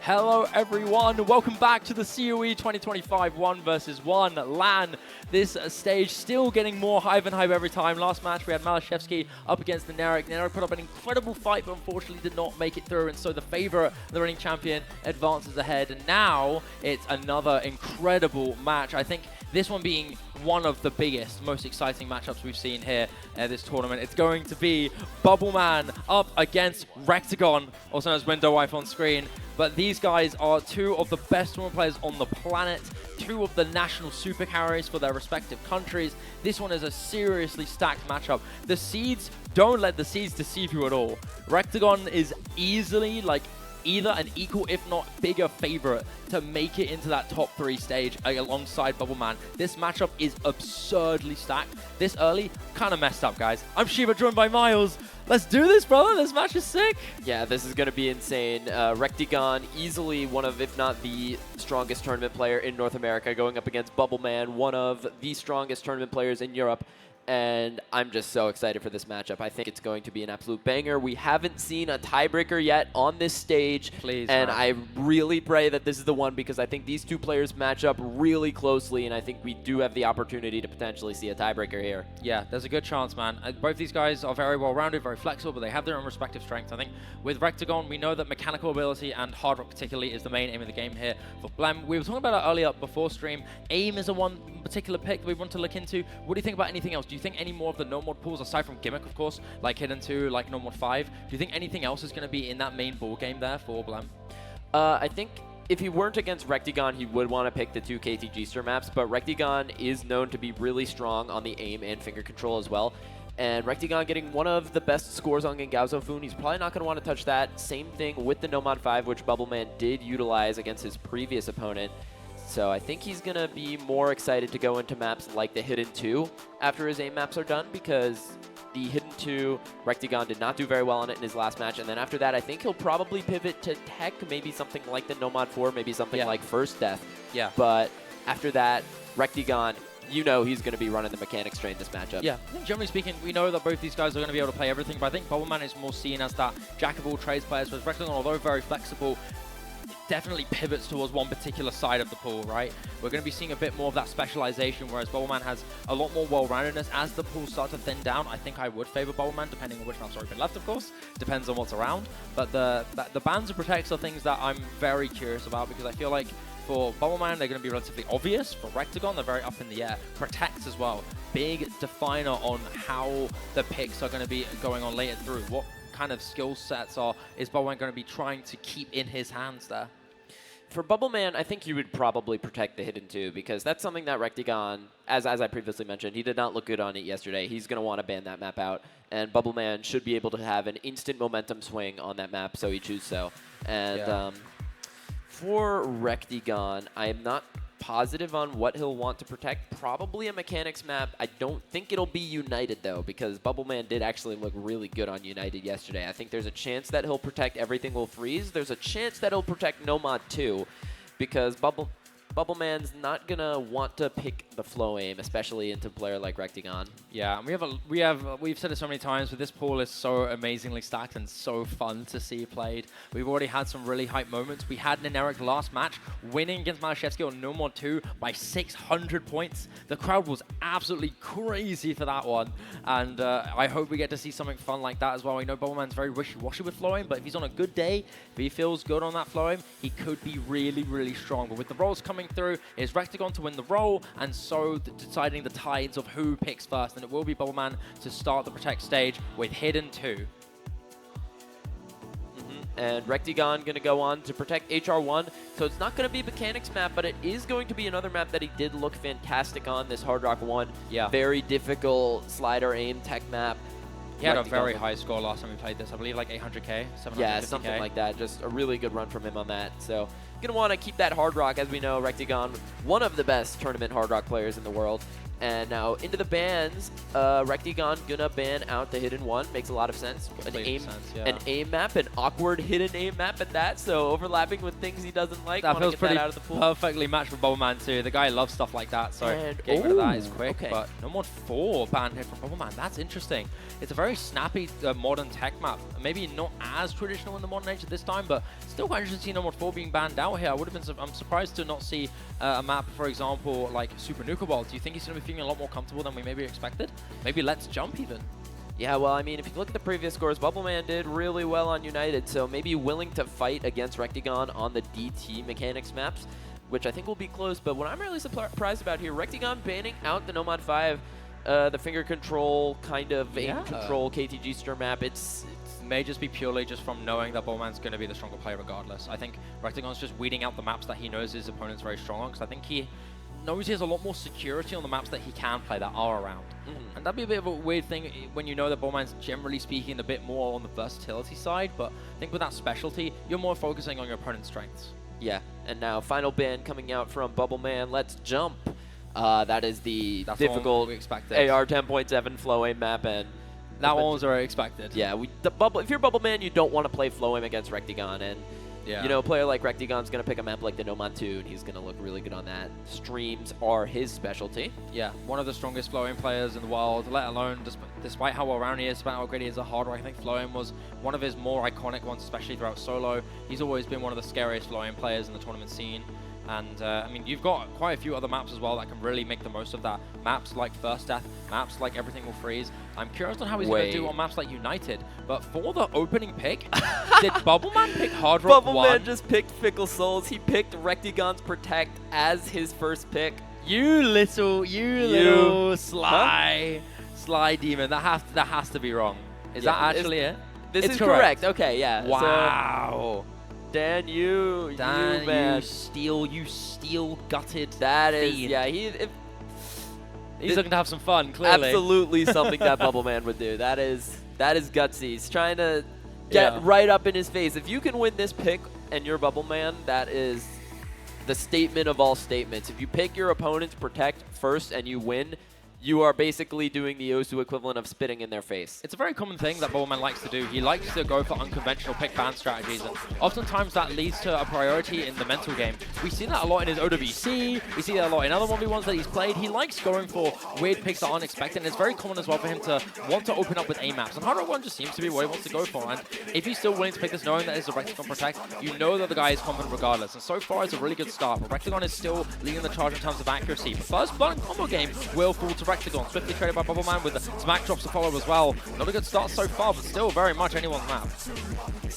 Hello everyone, welcome back to the COE 2025 1 vs 1 LAN. This stage still getting more hype and hype every time. Last match we had Malashevsky up against the Narek. Narek put up an incredible fight but unfortunately did not make it through, and so the favorite, the reigning champion, advances ahead. And now it's another incredible match. I think this one being one of the biggest, most exciting matchups we've seen here at this tournament. It's going to be Bubbleman up against rektygon, also known as Window Wife on screen. But these guys are two of the best tournament players on the planet, two of the national super carries for their respective countries. This one is a seriously stacked matchup. The seeds, don't let the seeds deceive you at all. rektygon is easily like either an equal, if not bigger, favorite to make it into that top 3 stage alongside Bubbleman. This matchup is absurdly stacked. This early, kind of messed up, guys. I'm Shiva, joined by Miles. Let's do this, brother. This match is sick. Yeah, this is going to be insane. rektygon, easily one of, if not the strongest tournament player in North America, going up against Bubbleman, one of the strongest tournament players in Europe. And I'm just so excited for this matchup. I think it's going to be an absolute banger. We haven't seen a tiebreaker yet on this stage. Please, and man. I really pray that this is the one, because I think these two players match up really closely, and I think we do have the opportunity to potentially see a tiebreaker here. Yeah, there's a good chance, man. Both these guys are very well-rounded, very flexible, but they have their own respective strengths. I think with rektygon, we know that mechanical ability and hard rock particularly is the main aim of the game here. For Blem, we were talking about it earlier before stream. Aim is a one particular pick that we want to look into. What do you think about anything else? Do you think any more of the no-mod pools, aside from Gimmick, of course, like Hidden 2, like no-mod 5, do you think anything else is going to be in that main ball game there for Blem? I think if he weren't against rektygon, he would want to pick the 2 KTG Stir maps, but rektygon is known to be really strong on the aim and finger control as well. And rektygon getting one of the best scores on Gengaozo Foon, he's probably not going to want to touch that. Same thing with the no-mod 5, which Bubbleman did utilize against his previous opponent. So I think he's going to be more excited to go into maps like the Hidden 2 after his aim maps are done, because the Hidden 2, rektygon did not do very well on it in his last match. And then after that, I think he'll probably pivot to tech, maybe something like the no-mod 4, maybe something like First Death. Yeah. But after that, rektygon, you know he's going to be running the mechanics train this matchup. Yeah, I think generally speaking, we know that both these guys are going to be able to play everything, but I think Bubbleman is more seen as that jack-of-all-trades player, whereas rektygon, although very flexible, definitely pivots towards one particular side of the pool, right? We're going to be seeing a bit more of that specialization, whereas Bubbleman has a lot more well-roundedness. As the pools start to thin down, I think I would favor Bubbleman, depending on which maps are open left, of course. Depends on what's around. But the bans and protects are things that I'm very curious about, because I feel like for Bubbleman, they're going to be relatively obvious. For rektygon, they're very up in the air. Protects as well. Big definer on how the picks are going to be going on later through. What kind of skill sets is Bubbleman going to be trying to keep in his hands there? For Bubbleman, I think you would probably protect the Hidden 2, because that's something that rektygon, as I previously mentioned, he did not look good on it yesterday. He's going to want to ban that map out, and Bubbleman should be able to have an instant momentum swing on that map, so he chooses so. And for rektygon, I am not positive on what he'll want to protect. Probably a mechanics map. I don't think it'll be United, though, because Bubbleman did actually look really good on United yesterday. I think there's a chance that he'll protect Everything Will Freeze. There's a chance that he'll protect No Mod 2, because Bubbleman's not gonna want to pick the flow aim, especially into a player like rektygon. Yeah, and we've said it so many times, but this pool is so amazingly stacked and so fun to see played. We've already had some really hype moments. We had Neneric last match winning against Malashevsky on No Mod 2 by 600 points. The crowd was absolutely crazy for that one, and I hope we get to see something fun like that as well. I know Bubbleman's very wishy-washy with flow aim, but if he's on a good day, if he feels good on that flow aim, he could be really, really strong. But with the rolls coming through, it's rektygon to win the roll, and so deciding the tides of who picks first, and it will be Bubbleman to start the protect stage with Hidden 2. And rektygon going to go on to protect HR1, so it's not going to be a mechanics map, but it is going to be another map that he did look fantastic on, this Hard Rock 1. Yeah. Very difficult slider aim tech map. He had a very high score last time we played this. I believe like 800k, 750k. Yeah, something like that. Just a really good run from him on that. So going to want to keep that Hard Rock. As we know, rektygon, one of the best tournament Hard Rock players in the world. And now into the bans, rektygon gonna ban out the hidden one. Makes a lot of sense. An aim map, an awkward hidden aim map at that. So overlapping with things he doesn't like. That feels pretty out of the pool. perfectly matched with Bubbleman too. The guy loves stuff like that, so getting rid of that is quick. Okay. But no mod 4 banned here from Bubbleman. That's interesting. It's a very snappy modern tech map. Maybe not as traditional in the modern age at this time, but still quite interesting to see no mod 4 being banned out here. I'm surprised to not see a map, for example, like Super Nuka World. Do you think he's going to be feeling a lot more comfortable than we maybe expected? Maybe Let's Jump even. Yeah, well, I mean, if you look at the previous scores, Bubbleman did really well on United, so maybe willing to fight against rektygon on the DT mechanics maps, which I think will be close. But what I'm really surprised about here, rektygon banning out the Nomad 5, the finger control kind of aim control KTG stir map. It may just be purely just from knowing that Bubbleman's going to be the stronger player regardless. I think rektygon's just weeding out the maps that he knows his opponent's very strong on, because I think he knows he has a lot more security on the maps that he can play that are around. And that'd be a bit of a weird thing when you know that Bubbleman's generally speaking a bit more on the versatility side, but I think with that specialty, you're more focusing on your opponent's strengths. Yeah, and now final ban coming out from Bubbleman, Let's Jump. That is the difficult AR 10.7 flow aim map, and that one was very expected. Yeah, if you're Bubbleman, you don't want to play flow aim against rektygon, and you know, a player like rektygon's going to pick a map like the Nomad 2, and he's going to look really good on that. Streams are his specialty. Yeah, one of the strongest flow aim players in the world, let alone, despite how well-rounded he is, despite how great he is at hardware, I think flow aim was one of his more iconic ones, especially throughout solo. He's always been one of the scariest flow aim players in the tournament scene. And, I mean, you've got quite a few other maps as well that can really make the most of that. Maps like First Death, maps like Everything Will Freeze. I'm curious on how he's going to do on maps like United. But for the opening pick, did Bubbleman pick Hard Rock 1? Bubbleman just picked Fickle Souls. He picked rektygon's Protect as his first pick. You little sly demon. That has to be wrong. Is that actually it? This is correct. Okay, yeah. Wow. So, Dan, you steel gutted. That is, fiend. yeah. He's looking to have some fun. Clearly, absolutely something that Bubbleman would do. That is gutsy. He's trying to get right up in his face. If you can win this pick and you're Bubbleman, that is the statement of all statements. If you pick your opponent's Protect first and you win, you are basically doing the Osu equivalent of spitting in their face. It's a very common thing that Bubbleman likes to do. He likes to go for unconventional pick ban strategies, and oftentimes that leads to a priority in the mental game. We see that a lot in his OWC, we see that a lot in other 1v1s that he's played. He likes going for weird picks that aren't expected, and it's very common as well for him to want to open up with A maps. And Hard Rock 1 just seems to be what he wants to go for, and if he's still willing to pick this knowing that it's a rektygon Protect, you know that the guy is confident regardless. And so far it's a really good start, but rektygon is still leading the charge in terms of accuracy. But First Blood and combo game will fall to rektygon. Swiftly traded by Bubbleman with the smack drops to follow as well. Not a good start so far, but still very much anyone's map.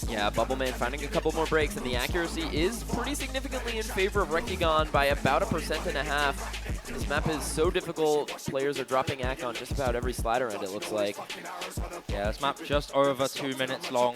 Yeah, Bubbleman finding a couple more breaks, and the accuracy is pretty significantly in favor of rektygon by about 1.5%. This map is so difficult, players are dropping ACK on just about every slider end, it looks like. Yeah, this map just over 2 minutes long.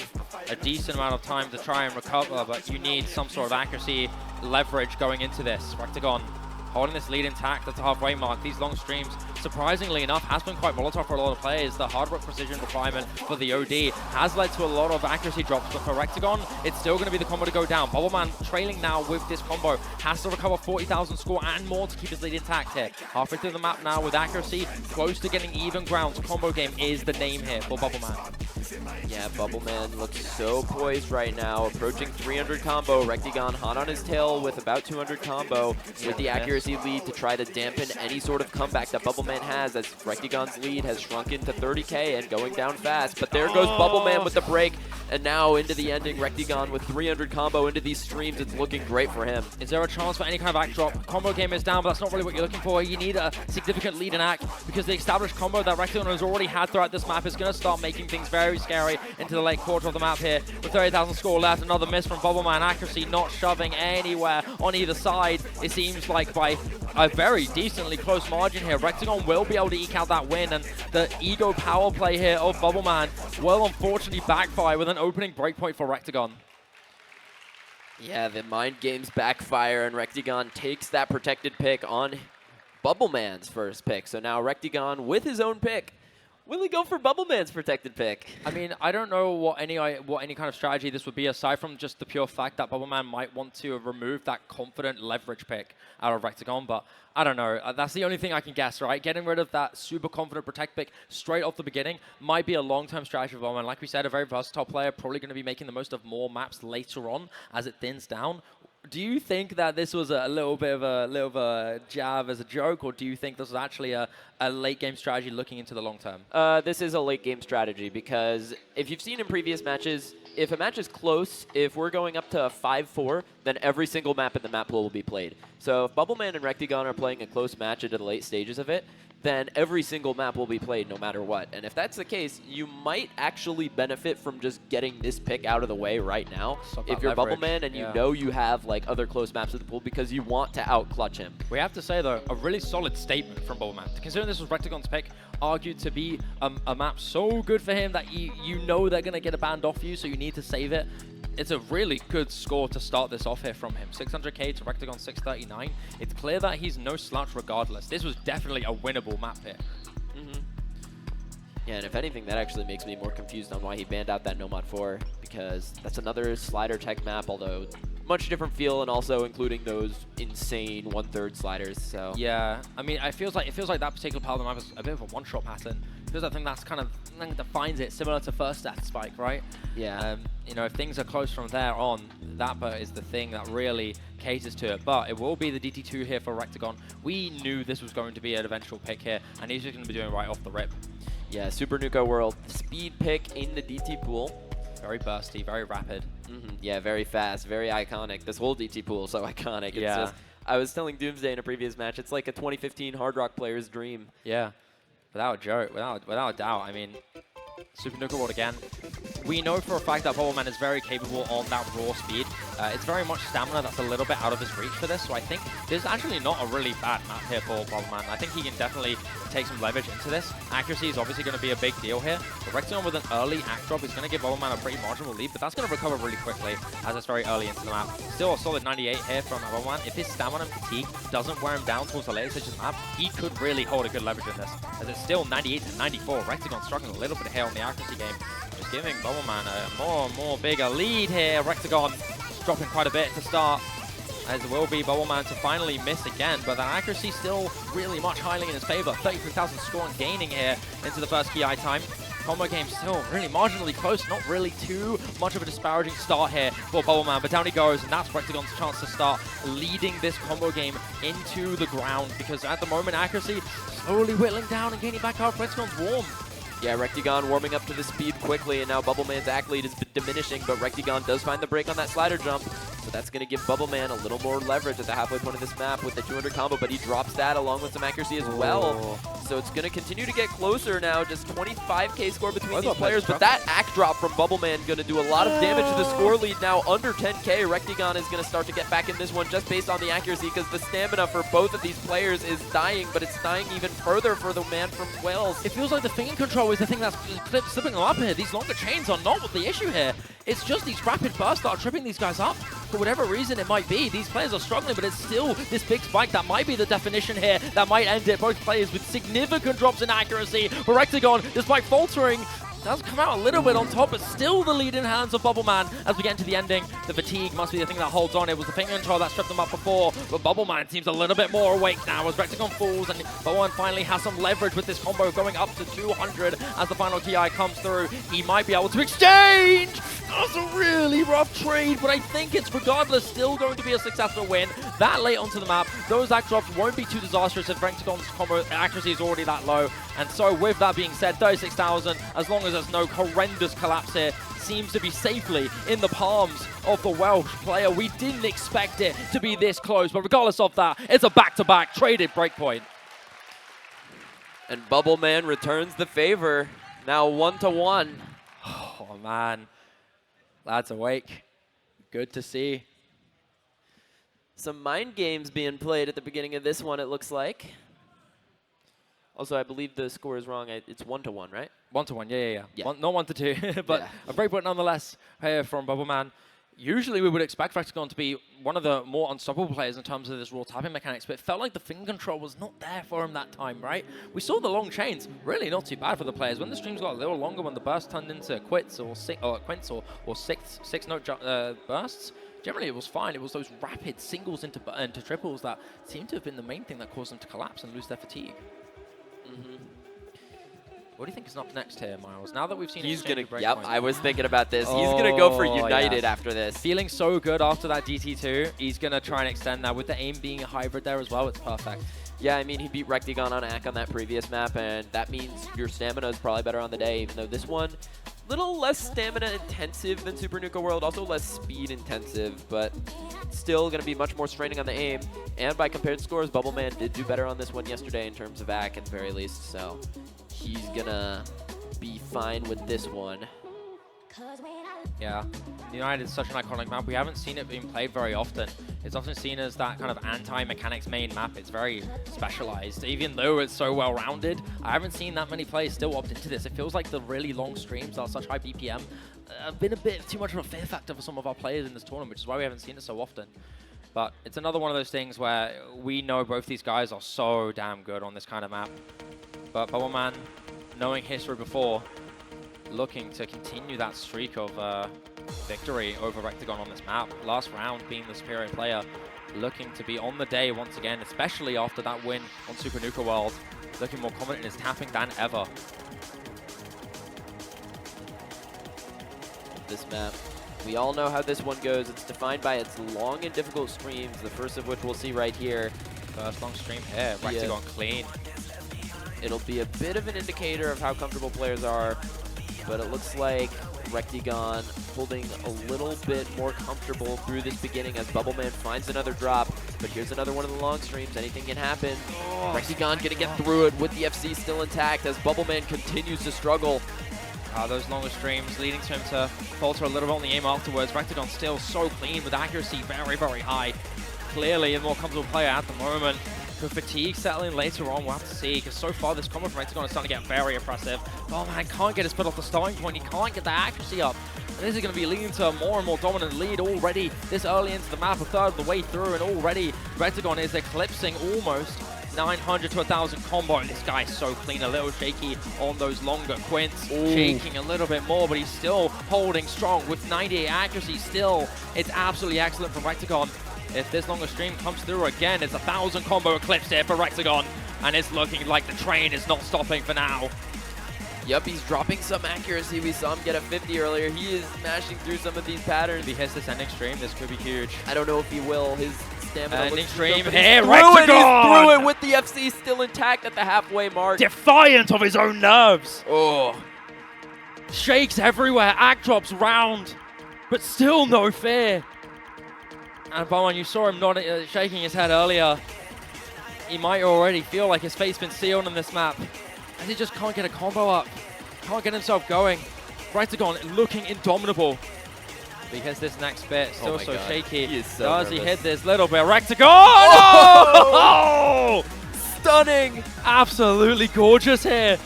A decent amount of time to try and recover, but you need some sort of accuracy leverage going into this. rektygon holding this lead intact at the halfway mark. These long streams, surprisingly enough, has been quite volatile for a lot of players. The hard rock precision requirement for the OD has led to a lot of accuracy drops, but for rektygon, it's still going to be the combo to go down. Bubbleman trailing now with this combo, has to recover 40,000 score and more to keep his lead intact here. Halfway through the map now with accuracy, close to getting even grounds. Combo game is the name here for Bubbleman. Yeah, Bubbleman looks so poised right now, approaching 300 combo. rektygon hot on his tail with about 200 combo with the accuracy lead to try to dampen any sort of comeback that Bubbleman has, as rektygon's lead has shrunken to 30k and going down fast. But there goes Bubbleman with the break, and now into the ending, rektygon with 300 combo into these streams. It's looking great for him. Is there a chance for any kind of ACK drop? Combo game is down, but that's not really what you're looking for. You need a significant lead in ACK, because the established combo that rektygon has already had throughout this map is going to start making things very scary into the late quarter of the map here. With 30,000 score left, another miss from Bubbleman. Accuracy not shoving anywhere on either side. It seems like by a very decently close margin here, rektygon will be able to eke out that win, and the ego power play here of Bubbleman will unfortunately backfire with an opening breakpoint for rektygon. Yeah, the mind games backfire, and rektygon takes that protected pick on Bubbleman's first pick. So now rektygon with his own pick Will he go for Bubbleman's protected pick? I mean, I don't know what any kind of strategy this would be aside from just the pure fact that Bubbleman might want to remove that confident leverage pick out of rektygon, but I don't know. That's the only thing I can guess, right? Getting rid of that super confident protect pick straight off the beginning might be a long-term strategy for Bubbleman. Like we said, a very versatile player, probably going to be making the most of more maps later on as it thins down. Do you think that this was a little bit of a jab as a joke, or do you think this was actually a late game strategy looking into the long term? This is a late game strategy because if you've seen in previous matches, if a match is close, if we're going up to 5-4, then every single map in the map pool will be played. So if Bubbleman and rektygon are playing a close match into the late stages of it, then every single map will be played no matter what. And if that's the case, you might actually benefit from just getting this pick out of the way right now if you're leverage. Bubbleman and you know you have like other close maps of the pool because you want to out-clutch him. We have to say, though, a really solid statement from Bubbleman. Considering this was rektygon's pick, argued to be a map so good for him that you know they're going to get a band off you, so you need to save it. It's a really good score to start this off here from him. 600k to rektygon 639. It's clear that he's no slouch regardless. This was definitely a winnable map here. Yeah, and if anything, that actually makes me more confused on why he banned out that Nomad 4, because that's another slider tech map, although much different feel and also including those insane 1/3 sliders. So yeah, I mean, it feels like that particular part of the map is a bit of a one-shot pattern. Because I think that's kind of defines it, similar to first stat spike, right? Yeah. You know, if things are close from there on, that is the thing that really caters to it. But it will be the DT2 here for rektygon. We knew this was going to be an eventual pick here, and he's just going to be doing right off the rip. Yeah, Super Nuka World, speed pick in the DT pool. Very bursty, very rapid. Yeah, very fast, very iconic. This whole DT pool is so iconic. It's just, I was telling Doomsday in a previous match, it's like a 2015 Hard Rock player's dream. Yeah, without a joke, without a doubt. I mean, Super Nuka World again. We know for a fact that Bubbleman is very capable on that raw speed. It's very much stamina that's a little bit out of his reach for this, so I think this is actually not a really bad map here for Bubbleman. I think he can definitely take some leverage into this. Accuracy is obviously going to be a big deal here. But rektygon with an early act drop is going to give Bubbleman a pretty marginal lead, but that's going to recover really quickly as it's very early into the map. Still a solid 98 here from Bubbleman. If his stamina and fatigue doesn't wear him down towards the later stages of the map, he could really hold a good leverage in this, as it's still 98 to 94. rektygon struggling a little bit here on the accuracy game. Just giving Bubbleman a more and more bigger lead here. rektygon dropping quite a bit to start, as it will be Bubbleman to finally miss again, but that accuracy still really much highly in his favor. 33,000 score and gaining here into the first key eye time. Combo game still really marginally close, not really too much of a disparaging start here for Bubbleman, but down he goes, and that's rektygon's chance to start leading this combo game into the ground, because at the moment accuracy slowly whittling down and gaining back up. rektygon's warm. Yeah, rektygon warming up to the speed quickly, and now Bubbleman's act lead is diminishing, but rektygon does find the break on that slider jump. So that's going to give Bubbleman a little more leverage at the halfway point of this map with the 200 combo, but he drops that along with some accuracy as well. So it's going to continue to get closer now, just 25k score between these players, but that act drop from Bubbleman going to do a lot of damage to the score lead now, under 10k. rektygon is going to start to get back in this one just based on the accuracy, because the stamina for both of these players is dying, but it's dying even further for the man from Wales. It feels like the finger control is the thing that's slipping them up here. These longer chains are not what the issue here. It's just these rapid bursts that are tripping these guys up. For whatever reason it might be, these players are struggling, but it's still this big spike that might be the definition here that might end it. Both players with significant drops in accuracy. But rektygon, despite faltering, does come out a little bit on top, but still the lead in hands of Bubbleman as we get into the ending. The fatigue must be the thing that holds on. It was the finger control that stripped them up before, but Bubbleman seems a little bit more awake now as rektygon falls, and Bubbleman finally has some leverage with this combo going up to 200 as the final TI comes through. He might be able to exchange! That's a really rough trade, but I think it's regardless still going to be a successful win. That late onto the map, those act drops won't be too disastrous if rektygon's combo accuracy is already that low. And so with that being said, 36,000, as long as there's no horrendous collapse here, seems to be safely in the palms of the Welsh player. We didn't expect it to be this close, but regardless of that, it's a back-to-back traded breakpoint. And Bubbleman returns the favor, now 1-1. Oh man, lads awake. Good to see. Some mind games being played at the beginning of this one, it looks like. Also, I believe the score is wrong. It's 1-1, right? 1-1, yeah. Not 1-2, but a breakpoint nonetheless here from Bubbleman. usually we would expect rektygon to be one of the more unstoppable players in terms of this raw tapping mechanics, but it felt like the finger control was not there for him that time, right? We saw the long chains, really not too bad for the players. When the streams got a little longer, when the burst turned into quints or six-note bursts, generally it was fine. It was those rapid singles into triples that seemed to have been the main thing that caused them to collapse and lose their fatigue. What do you think is up next here, Miles? Now that we've seen he's gonna. break Yep, points. I was thinking about this. He's gonna go for United after this. Feeling so good after that DT2. He's gonna try and extend that with the aim being a hybrid there as well. It's perfect. Yeah, I mean, he beat rektygon on AK on that previous map, and that means your stamina is probably better on the day, even though this one, little less stamina intensive than Super Nuka World, also less speed intensive, but still going to be much more straining on the aim. And by compared scores, Bubbleman did do better on this one yesterday in terms of AK at the very least, so he's going to be fine with this one. Yeah, United is such an iconic map. We haven't seen it being played very often. It's often seen as that kind of anti-mechanics main map. It's very specialized. Even though it's so well-rounded, I haven't seen that many players still opt into this. It feels like the really long streams that are such high BPM have been a bit too much of a fear factor for some of our players in this tournament, which is why we haven't seen it so often. But it's another one of those things where we know both these guys are so damn good on this kind of map. But Bubbleman, knowing history before, looking to continue that streak of victory over rektygon on this map. Last round being the superior player, looking to be on the day once again, especially after that win on Super Nuka World. Looking more confident in his tapping than ever. This map, we all know how this one goes. It's defined by its long and difficult streams, the first of which we'll see right here. First long stream here, rektygon clean. It'll be a bit of an indicator of how comfortable players are, but it looks like rektygon holding a little bit more comfortable through this beginning as Bubbleman finds another drop. But here's another one of the long streams. Anything can happen. rektygon gonna get through it with the FC still intact as Bubbleman continues to struggle. Those longer streams leading to him to falter a little bit on the aim afterwards. rektygon still so clean with accuracy very, very high. Clearly a more comfortable player at the moment. Could fatigue settling later on? We'll have to see, because so far this combo from rektygon is starting to get very impressive. Oh man, can't get his foot off the starting point. He can't get the accuracy up. And this is going to be leading to a more and more dominant lead already this early into the map, a third of the way through, and already rektygon is eclipsing almost 900 to 1,000 combo. This guy's so clean, a little shaky on those longer quints. Ooh. Shaking a little bit more, but he's still holding strong with 98 accuracy still. It's absolutely excellent from rektygon. If this longer stream comes through again, it's 1,000 combo eclipse here for rektygon, and it's looking like the train is not stopping for now. Yep, he's dropping some accuracy. We saw him get a 50 earlier. He is smashing through some of these patterns. If he hits this ending stream, this could be huge. I don't know if he will. His stamina ending looks stream good, here, rektygon! He threw it with the FC still intact at the halfway mark. Defiant of his own nerves. Oh. Shakes everywhere, act drops round, but still no fear. And Bubbleman, you saw him not shaking his head earlier. He might already feel like his fate's been sealed on this map, and he just can't get a combo up. Can't get himself going. rektygon looking indomitable. Because this next bit still so shaky. He is so Does nervous. he hit this little bit? rektygon! Oh! Stunning! Absolutely gorgeous here.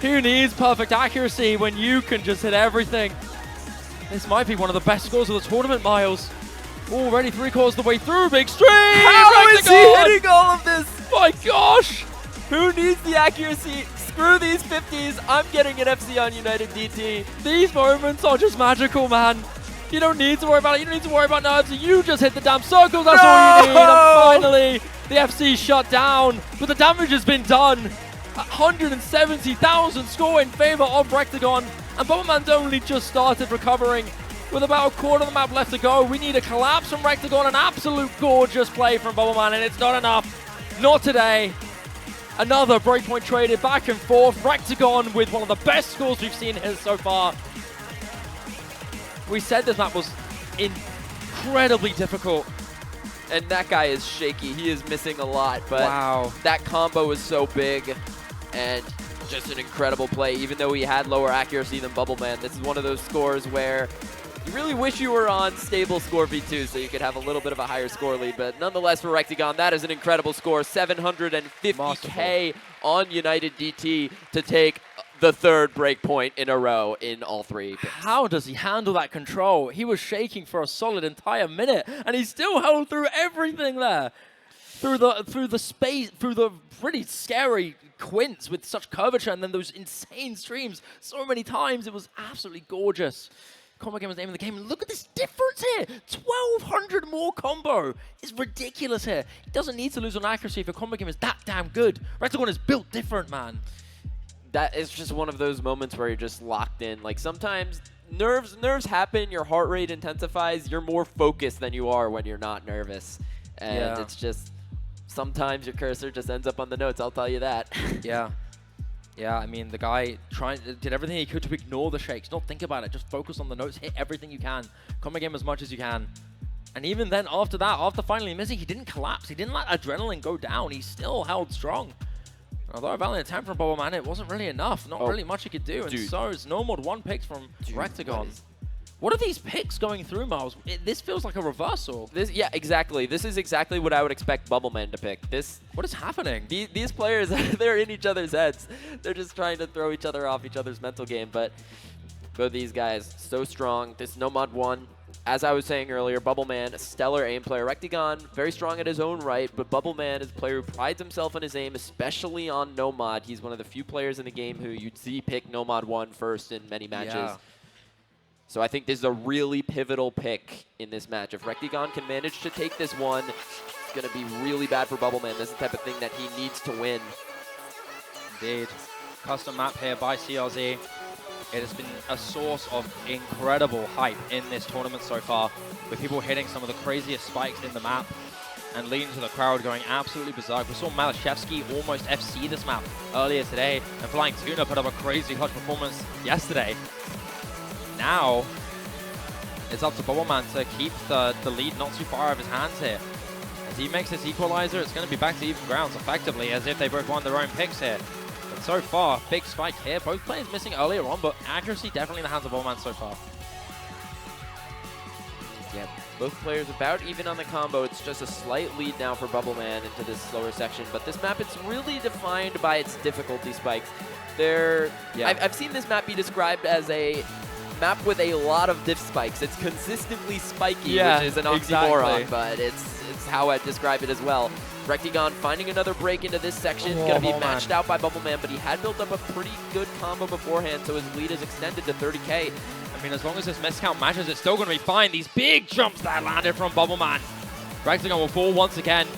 Who needs perfect accuracy when you can just hit everything? This might be one of the best scores of the tournament, Miles. Already 3/4 of the way through, big stream! How is he hitting all of this? My gosh! Who needs the accuracy? Screw these 50s. I'm getting an FC on United DT. These moments are just magical, man. You don't need to worry about it. You don't need to worry about nerves. You just hit the damn circles. That's all you need. And finally, the FC shut down. But the damage has been done. 170,000 score in favor of rektygon. And Bubbleman's only just started recovering. With about a quarter of the map left to go, we need a collapse from rektygon, an absolute gorgeous play from Bubbleman, and it's not enough. Not today. Another breakpoint traded back and forth. rektygon with one of the best scores we've seen here so far. We said this map was incredibly difficult. And that guy is shaky. He is missing a lot, but wow. That combo was so big. And just an incredible play, even though he had lower accuracy than Bubbleman. This is one of those scores where you really wish you were on stable score V2 so you could have a little bit of a higher score lead. But nonetheless, for rektygon, that is an incredible score. 750K on United DT to take the third break point in a row in all 3 picks. How does he handle that control? He was shaking for a solid entire minute, and he still held through everything there. Through the space, through the pretty scary quints with such curvature, and then those insane streams so many times. It was absolutely gorgeous. Combo game was the name of the game. And look at this difference here. 1,200 more combo. It's ridiculous here. He doesn't need to lose on accuracy if a combo game is that damn good. rektygon is built different, man. That is just one of those moments where you're just locked in. Like sometimes nerves happen, your heart rate intensifies, you're more focused than you are when you're not nervous. And it's just, sometimes your cursor just ends up on the notes, I'll tell you that. Yeah. Yeah, I mean, the guy did everything he could to ignore the shakes. Not think about it. Just focus on the notes. Hit everything you can. Combo game as much as you can. And even then, after that, after finally missing, he didn't collapse. He didn't let adrenaline go down. He still held strong. Although a valiant attempt from Bubbleman, it wasn't really enough. Not really much he could do. And so it's no mod 1 picks from rektygon. What are these picks going through, Miles? This feels like a reversal. Yeah, exactly. This is exactly what I would expect Bubbleman to pick. What is happening? These players, they're in each other's heads. They're just trying to throw each other off each other's mental game. But both these guys, so strong. This no mod 1. As I was saying earlier, Bubbleman, a stellar aim player. rektygon, very strong at his own right, but Bubbleman is a player who prides himself on his aim, especially on no mod. He's one of the few players in the game who you'd see pick no mod 1 first in many matches. Yeah. So I think this is a really pivotal pick in this match. If rektygon can manage to take this one, it's going to be really bad for Bubbleman. This is the type of thing that he needs to win. Indeed. Custom map here by CLZ. It has been a source of incredible hype in this tournament so far, with people hitting some of the craziest spikes in the map and leading to the crowd going absolutely berserk. We saw Malashevsky almost FC this map earlier today, and Flying Tuna put up a crazy clutch performance yesterday. Now, it's up to Bubbleman to keep the lead not too far out of his hands here. As he makes this equalizer, it's going to be back to even grounds effectively, as if they both won their own picks here. But so far, big spike here. Both players missing earlier on, but accuracy definitely in the hands of Bubbleman so far. Yeah, both players about even on the combo. It's just a slight lead now for Bubbleman into this slower section. But this map, it's really defined by its difficulty spikes. I've seen this map be described as a map with a lot of diff spikes. It's consistently spiky, which is an oxymoron, but it's how I describe it as well. rektygon finding another break into this section, going to be matched out by Bubbleman, but he had built up a pretty good combo beforehand, so his lead is extended to 30k. I mean, as long as this miscount matches, it's still going to be fine. These big jumps that landed from Bubbleman. rektygon will fall once again.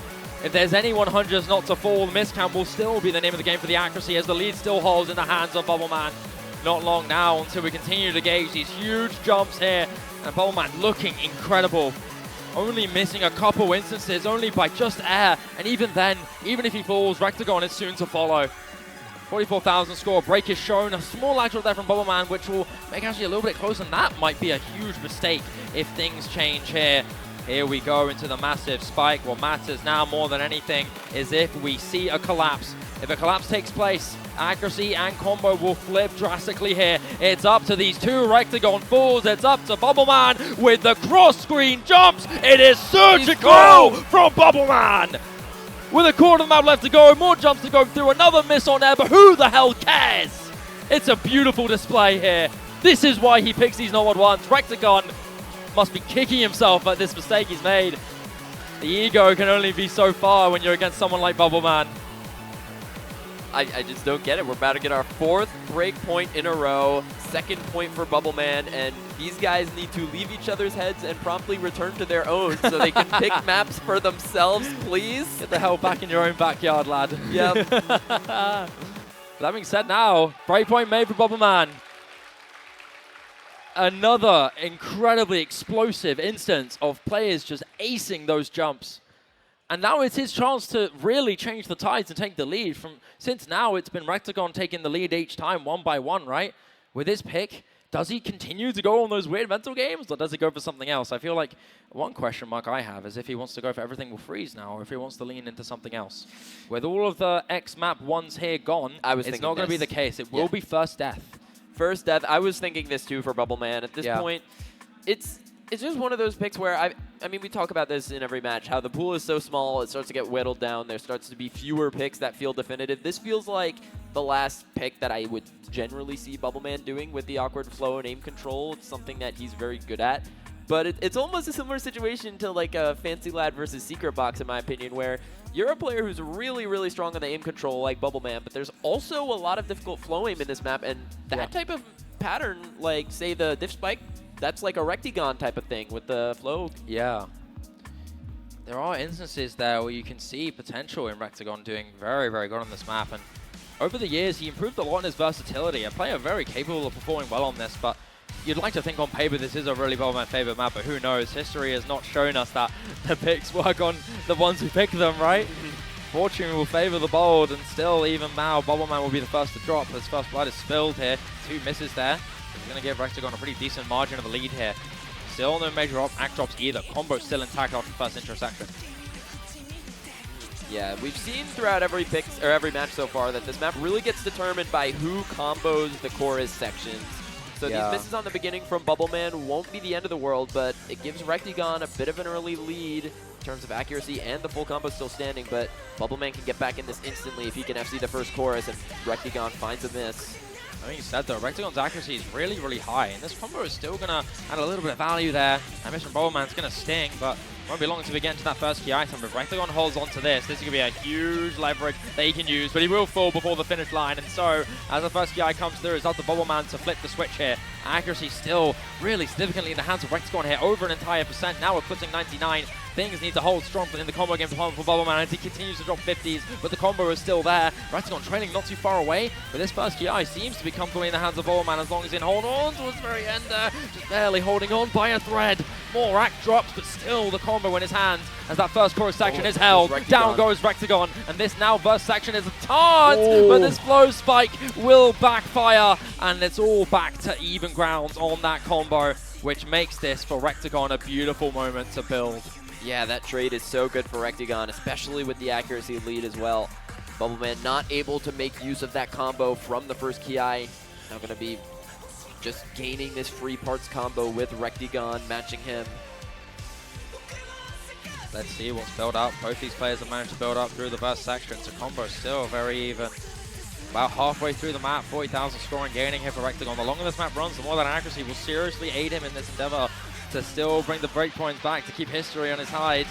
If there's any 100s not to fall, the miscount will still be the name of the game for the accuracy, as the lead still holds in the hands of Bubbleman. Not long now until we continue to gauge these huge jumps here. And Bubbleman looking incredible. Only missing a couple instances, only by just air. And even then, even if he falls, rektygon is soon to follow. 44,000 score, break is shown. A small lag drop there from Bubbleman, which will make actually a little bit closer. And that might be a huge mistake if things change here. Here we go into the massive spike. What matters now more than anything is if we see a collapse. If a collapse takes place, accuracy and combo will flip drastically here. It's up to these two rektygon falls. It's up to Bubbleman with the cross-screen jumps. It is surgical from Bubbleman. With a quarter of the map left to go, more jumps to go through, another miss on air, but who the hell cares? It's a beautiful display here. This is why he picks these no-mod ones. rektygon must be kicking himself at this mistake he's made. The ego can only be so far when you're against someone like Bubbleman. I just don't get it. We're about to get our 4th break point in a row, 2nd point for Bubbleman, and these guys need to leave each other's heads and promptly return to their own so they can pick maps for themselves, please. Get the hell back in your own backyard, lad. Yep. That being said now, break point made for Bubbleman. Another incredibly explosive instance of players just acing those jumps. And now it's his chance to really change the tides and take the lead. Since now it's been rektygon taking the lead each time, 1 by 1, right? With his pick, does he continue to go on those weird mental games, or does he go for something else? I feel like one question mark I have is if he wants to go for everything will freeze now, or if he wants to lean into something else. With all of the X-map ones here gone, it's not going to be the case. It will be first death. First death. I was thinking this too for Bubbleman. At this point, it's just one of those picks where I mean, we talk about this in every match, how the pool is so small, it starts to get whittled down. There starts to be fewer picks that feel definitive. This feels like the last pick that I would generally see Bubbleman doing with the awkward flow and aim control. It's something that he's very good at. But it's almost a similar situation to like a Fancy Lad versus Secret Box, in my opinion, where you're a player who's really, really strong on the aim control, like Bubbleman, but there's also a lot of difficult flow aim in this map, and that type of pattern, like, say, the diff spike, that's like a rektygon type of thing with the flow. Yeah. There are instances there where you can see potential in rektygon doing very, very good on this map, and over the years, he improved a lot in his versatility. A player very capable of performing well on this, but you'd like to think on paper this is a really Bubbleman favorite map, but who knows? History has not shown us that the picks work on the ones who pick them, right? Fortune will favor the bold, and still, even now, Bubbleman will be the first to drop. His first blood is spilled here. 2 misses there. He's going to give rektygon a pretty decent margin of the lead here. Still no major act drops either. Combo still intact after the first intro section. Yeah, we've seen throughout every match so far that this map really gets determined by who combos the chorus sections. So these misses on the beginning from Bubbleman won't be the end of the world, but it gives rektygon a bit of an early lead in terms of accuracy, and the full combo still standing, but Bubbleman can get back in this instantly if he can FC the first chorus and rektygon finds a miss. I think you said though, rektygon's accuracy is really, really high, and this combo is still going to add a little bit of value there. That miss from Bubbleman's going to sting, but won't be long until we get into that first key item. If rektygon holds on to this is going to be a huge leverage that he can use, but he will fall before the finish line. And so, as the first key item comes through, it's up to Bubbleman to flip the switch here. Accuracy still really significantly in the hands of rektygon here, over an entire percent. Now we're putting 99. Things need to hold strong in the combo game for Bubbleman as he continues to drop 50s, but the combo is still there. rektygon trailing not too far away, but this first key seems to be comfortably in the hands of Bubbleman as long as he can hold on towards the very end there. Just barely holding on by a thread. More rack drops, but still the combo in his hands as that first chorus section is held. Down goes rektygon, and this now burst section is a taunt, but this flow spike will backfire, and it's all back to even grounds on that combo, which makes this for rektygon a beautiful moment to build. Yeah, that trade is so good for rektygon, especially with the accuracy lead as well. Bubbleman not able to make use of that combo from the first ki. Now going to be just gaining this free parts combo with rektygon matching him. Let's see what's built up. Both these players have managed to build up through the first section, so combo still very even. About halfway through the map, 40,000 scoring gaining here for rektygon. The longer this map runs, the more that accuracy will seriously aid him in this endeavor to still bring the breakpoints back to keep history on his side.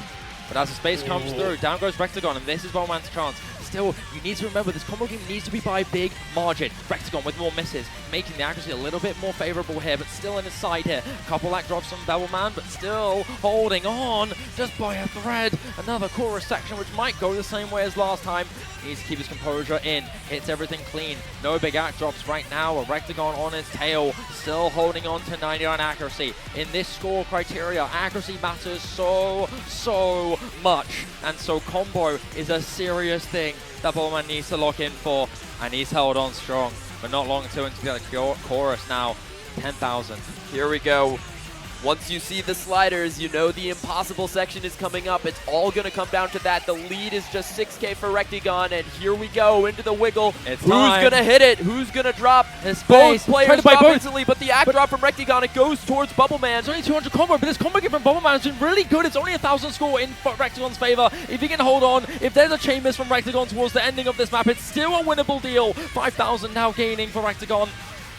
But as the space comes through, down goes rektygon, and this is Bubbleman's chance. Still, you need to remember this combo game needs to be by a big margin. rektygon with more misses, making the accuracy a little bit more favorable here, but still in his side here. Couple lack drops from Bubbleman, but still holding on just by a thread. Another chorus section, which might go the same way as last time. Needs to keep his composure in, hits everything clean. No big act drops right now. A rektygon on his tail, still holding on to 99 accuracy. In this score criteria, accuracy matters so much. And so combo is a serious thing that Bubbleman needs to lock in for, and he's held on strong, but not long until into the chorus now. 10,000. Here we go. Once you see the sliders, you know the impossible section is coming up. It's all going to come down to that. The lead is just 6K for rektygon, and here we go into the wiggle. It's Who's going to hit it? Who's going to drop? Both players drop instantly, but the act drop from rektygon, it goes towards Bubbleman. It's only 200 combo, but this combo game from Bubbleman has been really good. It's only 1,000 score in rektygon's favor. If he can hold on, if there's a chain miss from rektygon towards the ending of this map, it's still a winnable deal. 5,000 now gaining for rektygon.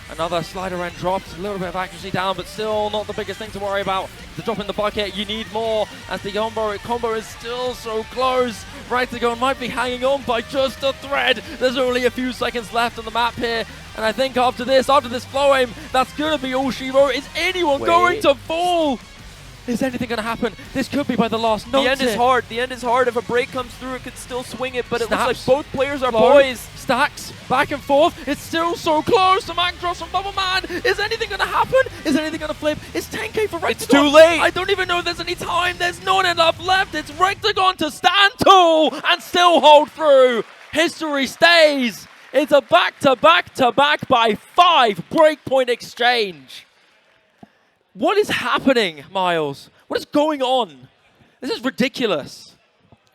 Another slider end dropped, a little bit of accuracy down, but still not the biggest thing to worry about. The drop in the bucket, you need more, as the combo is still so close. rektygon might be hanging on by just a thread. There's only a few seconds left on the map here, and I think after this flow aim, that's going to be all she wrote. Is anyone going to fall? Is anything going to happen? This could be by the last note. The end is hard. The end is hard. If a break comes through, it could still swing it, but it looks like both players are poised. Stacks, back and forth. It's still so close. The Mac drops from Bubbleman. Is anything going to happen? Is anything going to flip? It's 10K for rektygon. It's too late. I don't even know if there's any time. There's not enough left. It's rektygon to stand tall and still hold through. History stays. It's a back-to-back-to-back by 5 breakpoint exchange. What is happening, Miles? What is going on? This is ridiculous.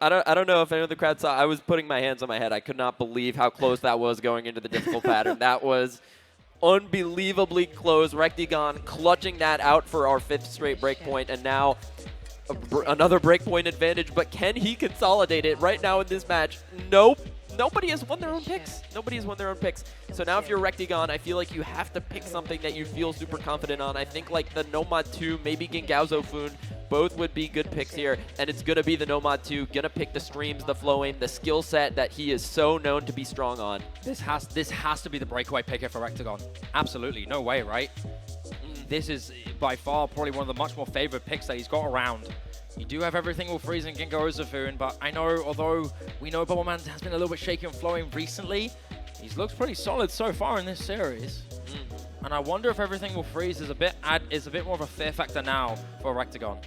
I don't know if any of the crowd saw. I was putting my hands on my head. I could not believe how close that was going into the difficult pattern. That was unbelievably close. rektygon clutching that out for our 5th straight breakpoint, and now another breakpoint advantage, but can he consolidate it right now in this match? Nope. Nobody has won their own picks. Nobody has won their own picks. So now if you're rektygon, I feel like you have to pick something that you feel super confident on. I think like the Nomad 2, maybe Gengaozo Fun, both would be good picks here. And it's going to be the Nomad 2, going to pick the streams, the flow aim, the skill set that he is so known to be strong on. This has to be the breakaway pick here for rektygon. Absolutely. No way, right? This is by far probably one of the much more favored picks that he's got around. You do have everything will freeze in Gengaozo Fun, but I know, although we know Bubbleman has been a little bit shaky on flowing recently, he's looked pretty solid so far in this series. And I wonder if everything will freeze is a bit more of a fear factor now for rektygon.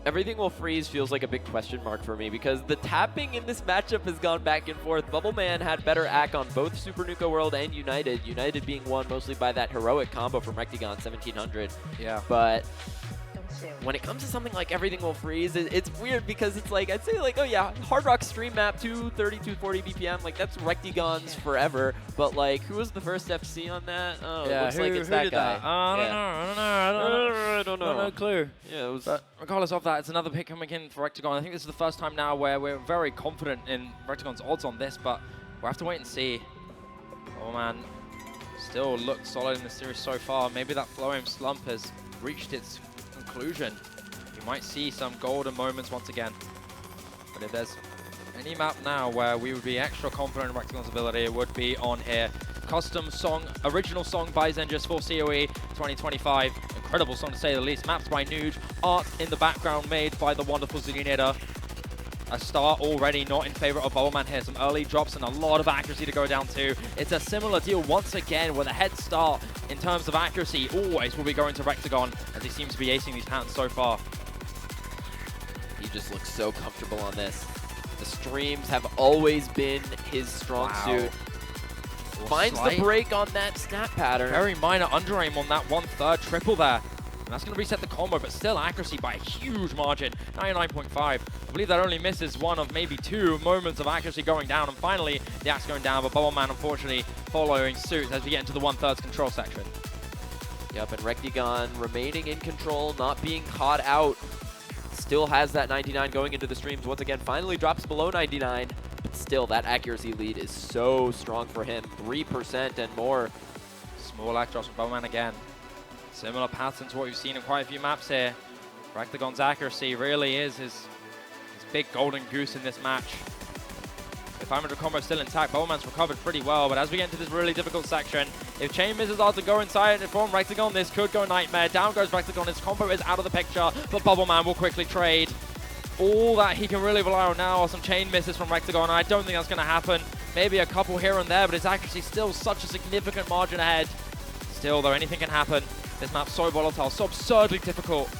Everything will freeze feels like a big question mark for me because the tapping in this matchup has gone back and forth. Bubbleman had better AC on both Super Nuka World and United. United being won mostly by that heroic combo from rektygon 1700. Yeah. But when it comes to something like Everything Will Freeze, it's weird because it's like, I'd say like, oh yeah, Hard Rock Stream Map 230, 240 BPM, like that's rektygon's forever, but like, who was the first FC on that? Oh, yeah, looks like it's that guy. I don't know. No clue. Yeah, it was. But regardless of that, it's another pick coming in for rektygon. I think this is the first time now where we're very confident in rektygon's odds on this, but we'll have to wait and see. Oh man, still looked solid in the series so far. Maybe that flow aim slump has reached its conclusion. You might see some golden moments once again. But if there's any map now where we would be extra confident in rektygon's ability, it would be on here. Custom song, original song by Zenjus for COE 2025. Incredible song to say the least. Maps by Nuge. Art in the background made by the wonderful Zuninator. A start already not in favor of Bubbleman here. Some early drops and a lot of accuracy to go down to. It's a similar deal once again with a head start in terms of accuracy. Always will be going to rektygon as he seems to be acing these patterns so far. He just looks so comfortable on this. The streams have always been his strong suit. Finds the break on that snap pattern. Very minor under aim on that 1/3 triple there. And that's going to reset the combo, but still accuracy by a huge margin, 99.5. I believe that only misses one of maybe two moments of accuracy going down, and finally the axe going down, but Bubbleman unfortunately following suit as we get into the 1/3 control section. Yep, and rektygon remaining in control, not being caught out. Still has that 99 going into the streams. Once again, finally drops below 99, but still that accuracy lead is so strong for him, 3% and more. Small act drops from Bubbleman again. Similar pattern to what we've seen in quite a few maps here. rektygon's accuracy really is his big golden goose in this match. The 500 combo is still intact. Bubbleman's recovered pretty well, but as we get into this really difficult section, if chain misses are to go inside and from rektygon, this could go nightmare. Down goes rektygon, his combo is out of the picture, but Bubbleman will quickly trade. All that he can really rely on now are some chain misses from rektygon. I don't think that's going to happen. Maybe a couple here and there, but his accuracy is still such a significant margin ahead. Still, though, anything can happen. This map's so volatile, so absurdly difficult.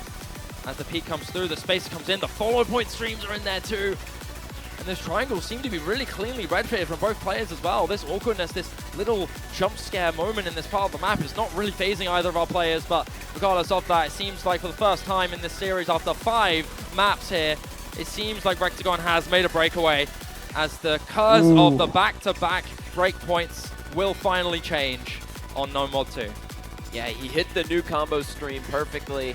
As the peak comes through, the space comes in, the follow point streams are in there too. And those triangles seem to be really cleanly red-faded from both players as well. This awkwardness, this little jump scare moment in this part of the map is not really phasing either of our players, but regardless of that, it seems like for the first time in this series, after 5 maps here, it seems like rektygon has made a breakaway as the curse of the back-to-back breakpoints will finally change on No Mod 2. Yeah, he hit the new combo stream perfectly.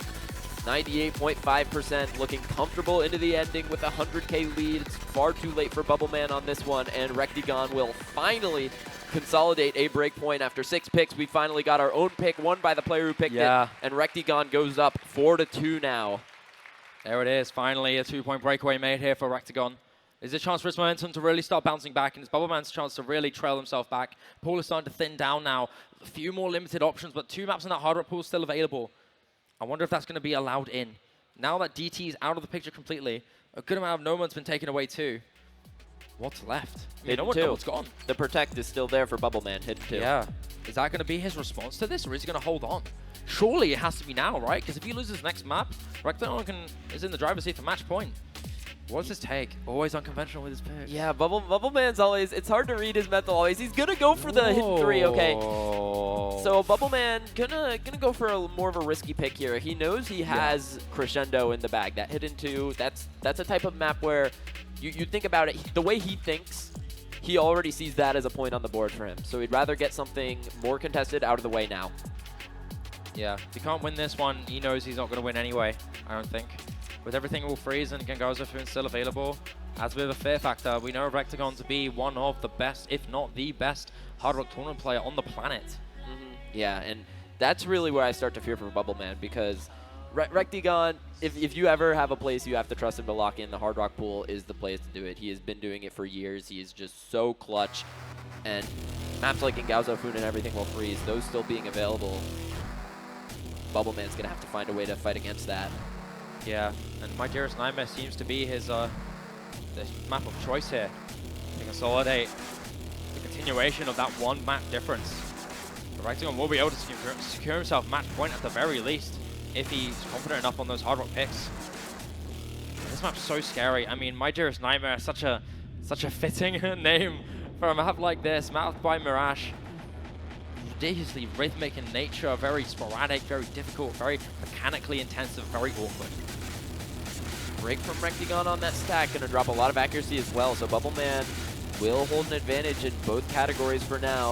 98.5%, looking comfortable into the ending with a 100k lead. It's far too late for Bubbleman on this one, and rektygon will finally consolidate a breakpoint after 6 picks. We finally got our own pick, won by the player who picked it, and rektygon goes up 4-2 now. There it is, finally a 2-point breakaway made here for rektygon. Is a chance for his momentum to really start bouncing back, and it's Bubbleman's chance to really trail himself back. Pool is starting to thin down now. A few more limited options, but 2 maps in that hard rock pool still available. I wonder if that's going to be allowed in. Now that DT is out of the picture completely, a good amount of Nomad's been taken away too. What's left? Nomad's gone. The protect is still there for Bubbleman, hidden 2. Yeah. Is that going to be his response to this, or is he going to hold on? Surely it has to be now, right? Because if he loses next map, rektygon is in the driver's seat for match point. What's his take? Always unconventional with his pick. Yeah, Bubbleman's always, it's hard to read his mental always. He's gonna go for the hidden 3, okay. So Bubbleman gonna go for more of a risky pick here. He knows he has Crescendo in the bag. That hidden 2, that's a type of map where you think about it, the way he thinks, he already sees that as a point on the board for him. So he'd rather get something more contested out of the way now. Yeah, if he can't win this one, he knows he's not gonna win anyway, I don't think. with everything all freeze and Gengazo Foon still available, adds a bit of a fear factor. We know rektygon to be one of the best, if not the best, Hard Rock tournament player on the planet. Yeah, and that's really where I start to fear for Bubbleman, because rektygon, if you ever have a place you have to trust him to lock in, the Hard Rock pool is the place to do it. He has been doing it for years. He is just so clutch. And maps like Gengazo Foon and everything will freeze, those still being available, Bubbleman's going to have to find a way to fight against that. Yeah, and My Dearest Nightmare seems to be his the map of choice here. To consolidate the continuation of that one map difference. But rektygon will be able to secure himself match point at the very least, if he's confident enough on those Hard Rock picks. This map's so scary. I mean, My Dearest Nightmare is such a fitting name for a map like this, mapped by Mirage. Ridiculously rhythmic in nature, very sporadic, very difficult, very mechanically intensive, very awkward. Break from rektygon on that stack, gonna drop a lot of accuracy as well, so Bubbleman will hold an advantage in both categories for now.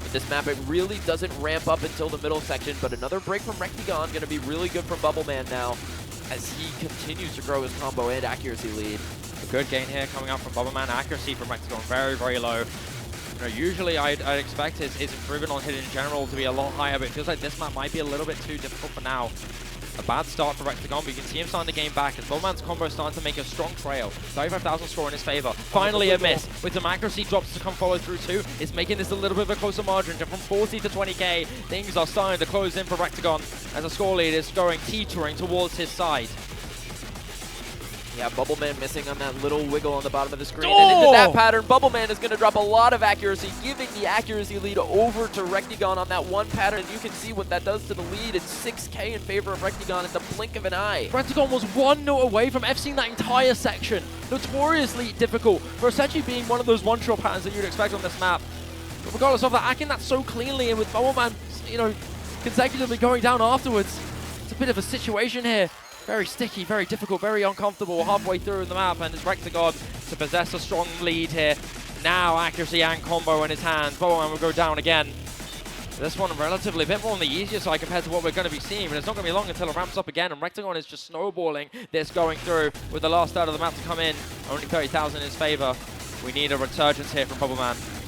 With this map, it really doesn't ramp up until the middle section, but another break from rektygon gonna be really good from Bubbleman now, as he continues to grow his combo and accuracy lead. A good gain here coming out from Bubbleman. Accuracy from rektygon very, very low. You know, usually I'd expect his improvement on hit in general to be a lot higher, but it feels like this map might be a little bit too difficult for now. A bad start for rektygon, but you can see him starting to gain back as Bubbleman's combo is starting to make a strong trail. 35,000 score in his favor. Finally a miss. With some accuracy drops to come follow through too, it's making this a little bit of a closer margin. From 40 to 20k, things are starting to close in for rektygon as the score lead is going teetering towards his side. Yeah, Bubbleman missing on that little wiggle on the bottom of the screen. And into that pattern, Bubbleman is going to drop a lot of accuracy, giving the accuracy lead over to rektygon on that one pattern. And you can see what that does to the lead. It's 6k in favor of rektygon at the blink of an eye. rektygon was 1 note away from FCing that entire section. Notoriously difficult for essentially being one of those one-shot patterns that you'd expect on this map. But regardless of that, hacking that so cleanly, and with Bubbleman, you know, consecutively going down afterwards, it's a bit of a situation here. Very sticky, very difficult, very uncomfortable halfway through in the map, and it's rektygon to possess a strong lead here. Now accuracy and combo in his hands. Bubbleman will go down again. This one relatively a bit more on the easier side compared to what we're going to be seeing, but it's not going to be long until it ramps up again, and rektygon is just snowballing this going through with the last out of the map to come in. Only 30,000 in his favor. We need a resurgence here from Bubbleman.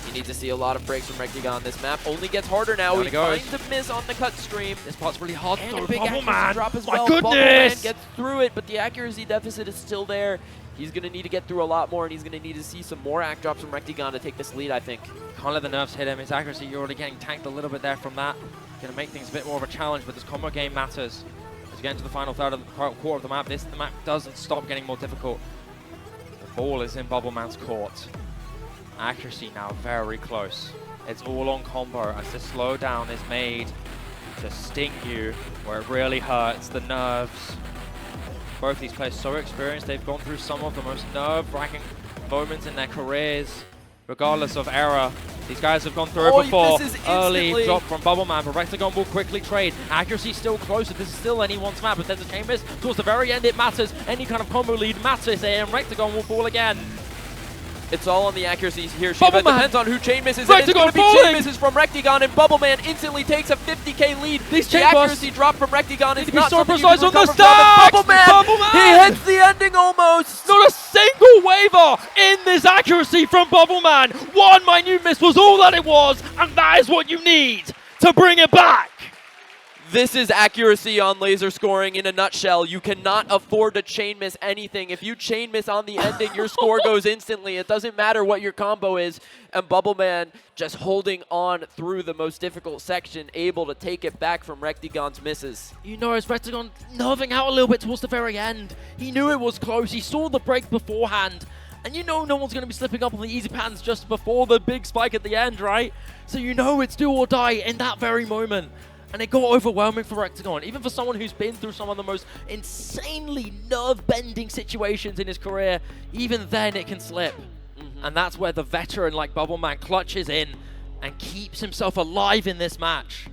You need to see a lot of breaks from rektygon. This map only gets harder now. He finds a miss on the cut stream. This part's really hard and though. A big Bubbleman, drop as my well. goodness! Bubbleman gets through it, but the accuracy deficit is still there. He's going to need to get through a lot more, and he's going to need to see some more act drops from rektygon to take this lead, I think. Can't let the nerves hit him. His accuracy, you're already getting tanked a little bit there from that. Going to make things a bit more of a challenge, but this combo game matters. As we get into the final third of the quarter of the map, the map doesn't stop getting more difficult. The ball is in Bubbleman's court. Accuracy now very close. It's all on combo as the slowdown is made to sting you where it really hurts, the nerves. Both these players so experienced, they've gone through some of the most nerve-wracking moments in their careers. Regardless of era, these guys have gone through it before. Early drop from Bubbleman, but rektygon will quickly trade. Accuracy still closer. This is still anyone's map, but there's a chain miss. Towards the very end, it matters. Any kind of combo lead matters here, and rektygon will fall again. It's all on the accuracy here, Shiva. It depends on who chain misses. And it's going to be chain misses from rektygon, and Bubbleman instantly takes a 50k lead. The accuracy drop from rektygon is not so something precise you on can the recover from. Bubbleman! He hits the ending almost. Not a single waiver in this accuracy from Bubbleman. One minute miss was all that it was, and that is what you need to bring it back. This is accuracy on laser scoring in a nutshell. You cannot afford to chain miss anything. If you chain miss on the ending, your score goes instantly. It doesn't matter what your combo is. And Bubbleman just holding on through the most difficult section, able to take it back from rektygon's misses. You know, as rektygon nerving out a little bit towards the very end. He knew it was close. He saw the break beforehand. And you know no one's going to be slipping up on the easy patterns just before the big spike at the end, right? So you know it's do or die in that very moment. And it got overwhelming for rektygon, even for someone who's been through some of the most insanely nerve-bending situations in his career. Even then, it can slip. And that's where the veteran like Bubbleman clutches in and keeps himself alive in this match.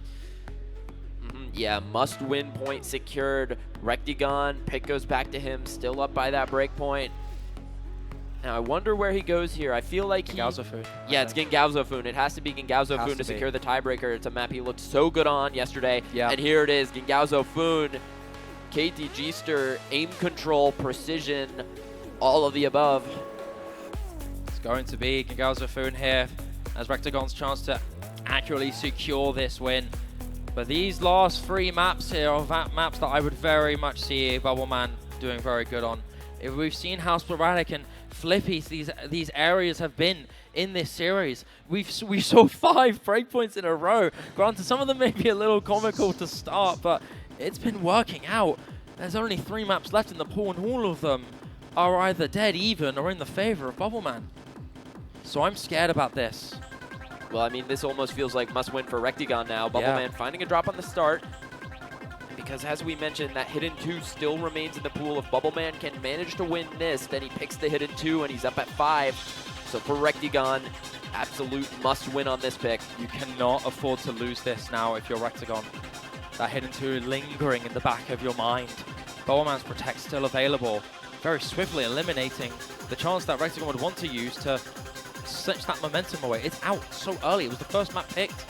Yeah, must-win point secured. rektygon, pick goes back to him, still up by that break point. Now, I wonder where he goes here. I feel like Gengazo Foon. Yeah, it's Gengazo Foon. It has to be Gengazo Foon to secure the tiebreaker. It's a map he looked so good on yesterday. Yeah. And here it is, Gengazo Foon KTG-ster, aim control, precision, all of the above. It's going to be Gigauzofoon here as rektygon's chance to accurately secure this win. But these last 3 maps here are maps that I would very much see Bubbleman doing very good on. If we've seen how sporadic and flippy these areas have been in this series. We saw 5 breakpoints in a row. Granted, some of them may be a little comical to start, but it's been working out. There's only 3 maps left in the pool, and all of them are either dead even or in the favor of Bubbleman. So I'm scared about this. Well, I mean, this almost feels like must win for rektygon now. Bubbleman finding a drop on the start. Because as we mentioned, that hidden 2 still remains in the pool. If Bubbleman can manage to win this, then he picks the hidden 2 and he's up at 5. So for rektygon, absolute must win on this pick. You cannot afford to lose this now if you're rektygon. That hidden 2 lingering in the back of your mind. Bubbleman's Protect still available, very swiftly eliminating the chance that rektygon would want to use to snatch that momentum away. It's out so early. It was the first map picked.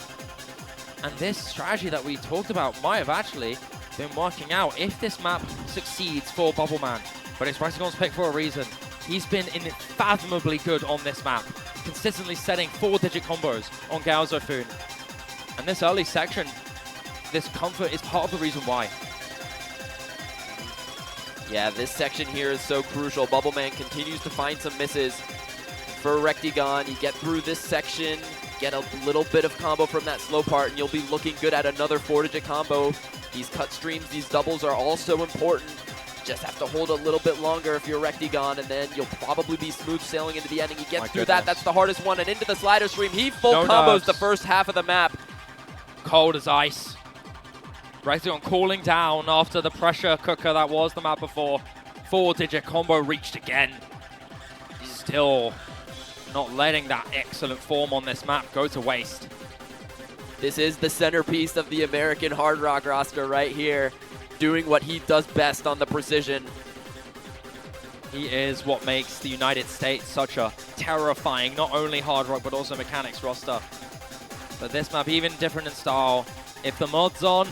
And this strategy that we talked about might have actually been working out if this map succeeds for Bubbleman. But it's rektygon's pick for a reason. He's been unfathomably good on this map, consistently setting 4-digit combos on Gigauzofoon. And this early section, this comfort is part of the reason why. Yeah, this section here is so crucial. Bubbleman continues to find some misses. For rektygon, you get through this section, get a little bit of combo from that slow part, and you'll be looking good at another 4-digit combo. These cut streams, these doubles are all so important. Just have to hold a little bit longer if you're rektygon, and then you'll probably be smooth sailing into the ending. He gets through that. That's the hardest one, and into the slider stream. He full combos the first half of the map. Cold as ice. rektygon cooling down after the pressure cooker that was the map before. 4-digit combo reached again. Still not letting that excellent form on this map go to waste. This is the centerpiece of the American Hard Rock roster right here, doing what he does best on the precision. He is what makes the United States such a terrifying, not only Hard Rock, but also mechanics roster. But this map, even different in style. If the mod's on,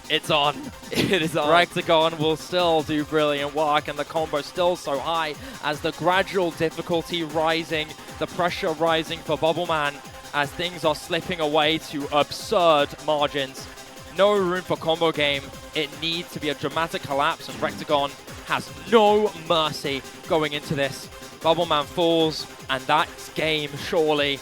it's on. It is on. rektygon will still do brilliant work, and the combo still so high as the gradual difficulty rising, the pressure rising for Bubbleman as things are slipping away to absurd margins. No room for combo game. It needs to be a dramatic collapse, and rektygon has no mercy going into this. Bubbleman falls, and that's game, surely.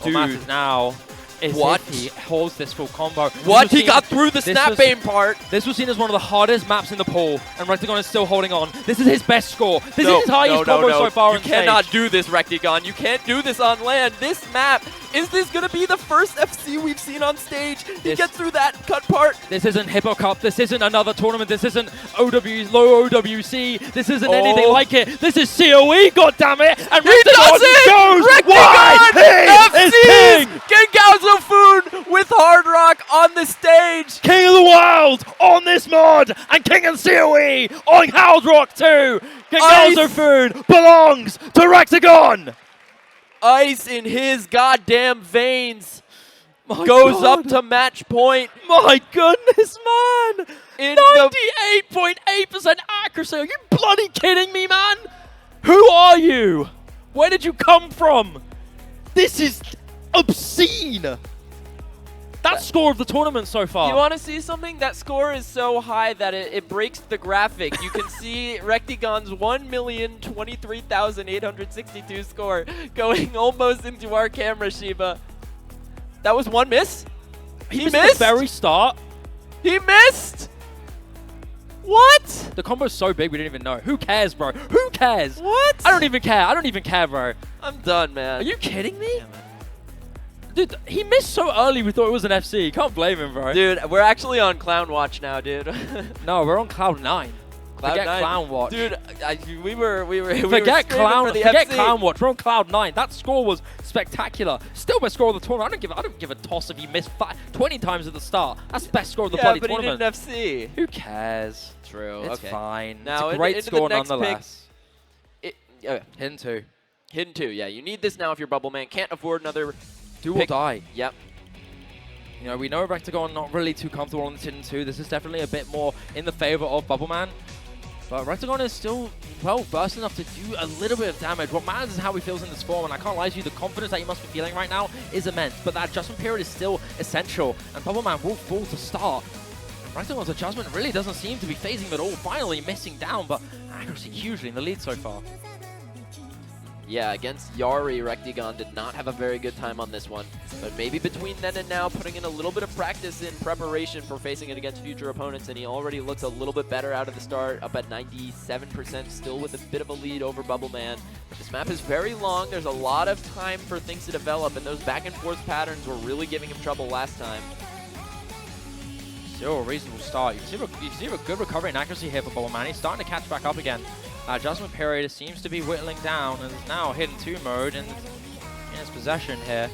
What matters now is if he holds this full combo. What? He got through the snap aim part. This was seen as one of the hardest maps in the pool, and rektygon is still holding on. This is his best score. This is his highest combo so far. You cannot do this, rektygon. You can't do this on land. This map, is this going to be the first FC we've seen on stage? He gets through that cut part. This isn't Hippo Cup. This isn't another tournament. This isn't low OWC. This isn't anything like it. This is COE, goddammit! And rektygon goes! Rektygon! Why? He is king! Gigauzofoon with Hard Rock on the stage! King of the world on this mod! And King and COE on Hard Rock 2! Gigauzofoon belongs to rektygon! Ice in his goddamn veins. Goes up to match point. My goodness, man! 98.8% accuracy. Are you bloody kidding me, man? Who are you? Where did you come from? This is obscene. That score of the tournament so far. You want to see something? That score is so high that it breaks the graphic. You can see rektygon's 1,023,862 score going almost into our camera, Shiba. That was one miss? He missed at the very start. He missed? What? The combo's so big we didn't even know. Who cares, bro? Who cares? What? I don't even care. I don't even care, bro. I'm done, man. Are you kidding me? Yeah, dude, he missed so early we thought it was an FC. Can't blame him, bro. Dude, we're actually on Clown Watch now, dude. No, we're on Cloud 9. Forget Clown Watch. Dude, forget Clown Watch. We're on Cloud 9. That score was spectacular. Still best score of the tournament. I don't give a toss if he missed 20 times at the start. That's the best score of the bloody tournament. Yeah, but he didn't FC. Who cares? True. It's fine. Now, it's a great score nonetheless. Hidden 2. Hidden 2, yeah. You need this now if you're Bubbleman. Can't afford another Do or die. Yep. You know, we know rektygon not really too comfortable on the Hidden 2. This is definitely a bit more in the favor of Bubbleman. But rektygon is still, well, versed enough to do a little bit of damage. What matters is how he feels in this form, and I can't lie to you, the confidence that he must be feeling right now is immense. But that adjustment period is still essential, and Bubbleman will fall to start. And rektygon's adjustment really doesn't seem to be phasing him at all. Finally missing down, but accuracy hugely in the lead so far. Yeah, against Yari, rektygon did not have a very good time on this one. But maybe between then and now, putting in a little bit of practice in preparation for facing it against future opponents, and he already looks a little bit better out of the start, up at 97%, still with a bit of a lead over Bubbleman. But this map is very long. There's a lot of time for things to develop, and those back and forth patterns were really giving him trouble last time. Still a reasonable start. You can see a good recovery in accuracy here for Bubbleman. He's starting to catch back up again. Adjustment period seems to be whittling down, and is now Hidden 2 mode in his possession here.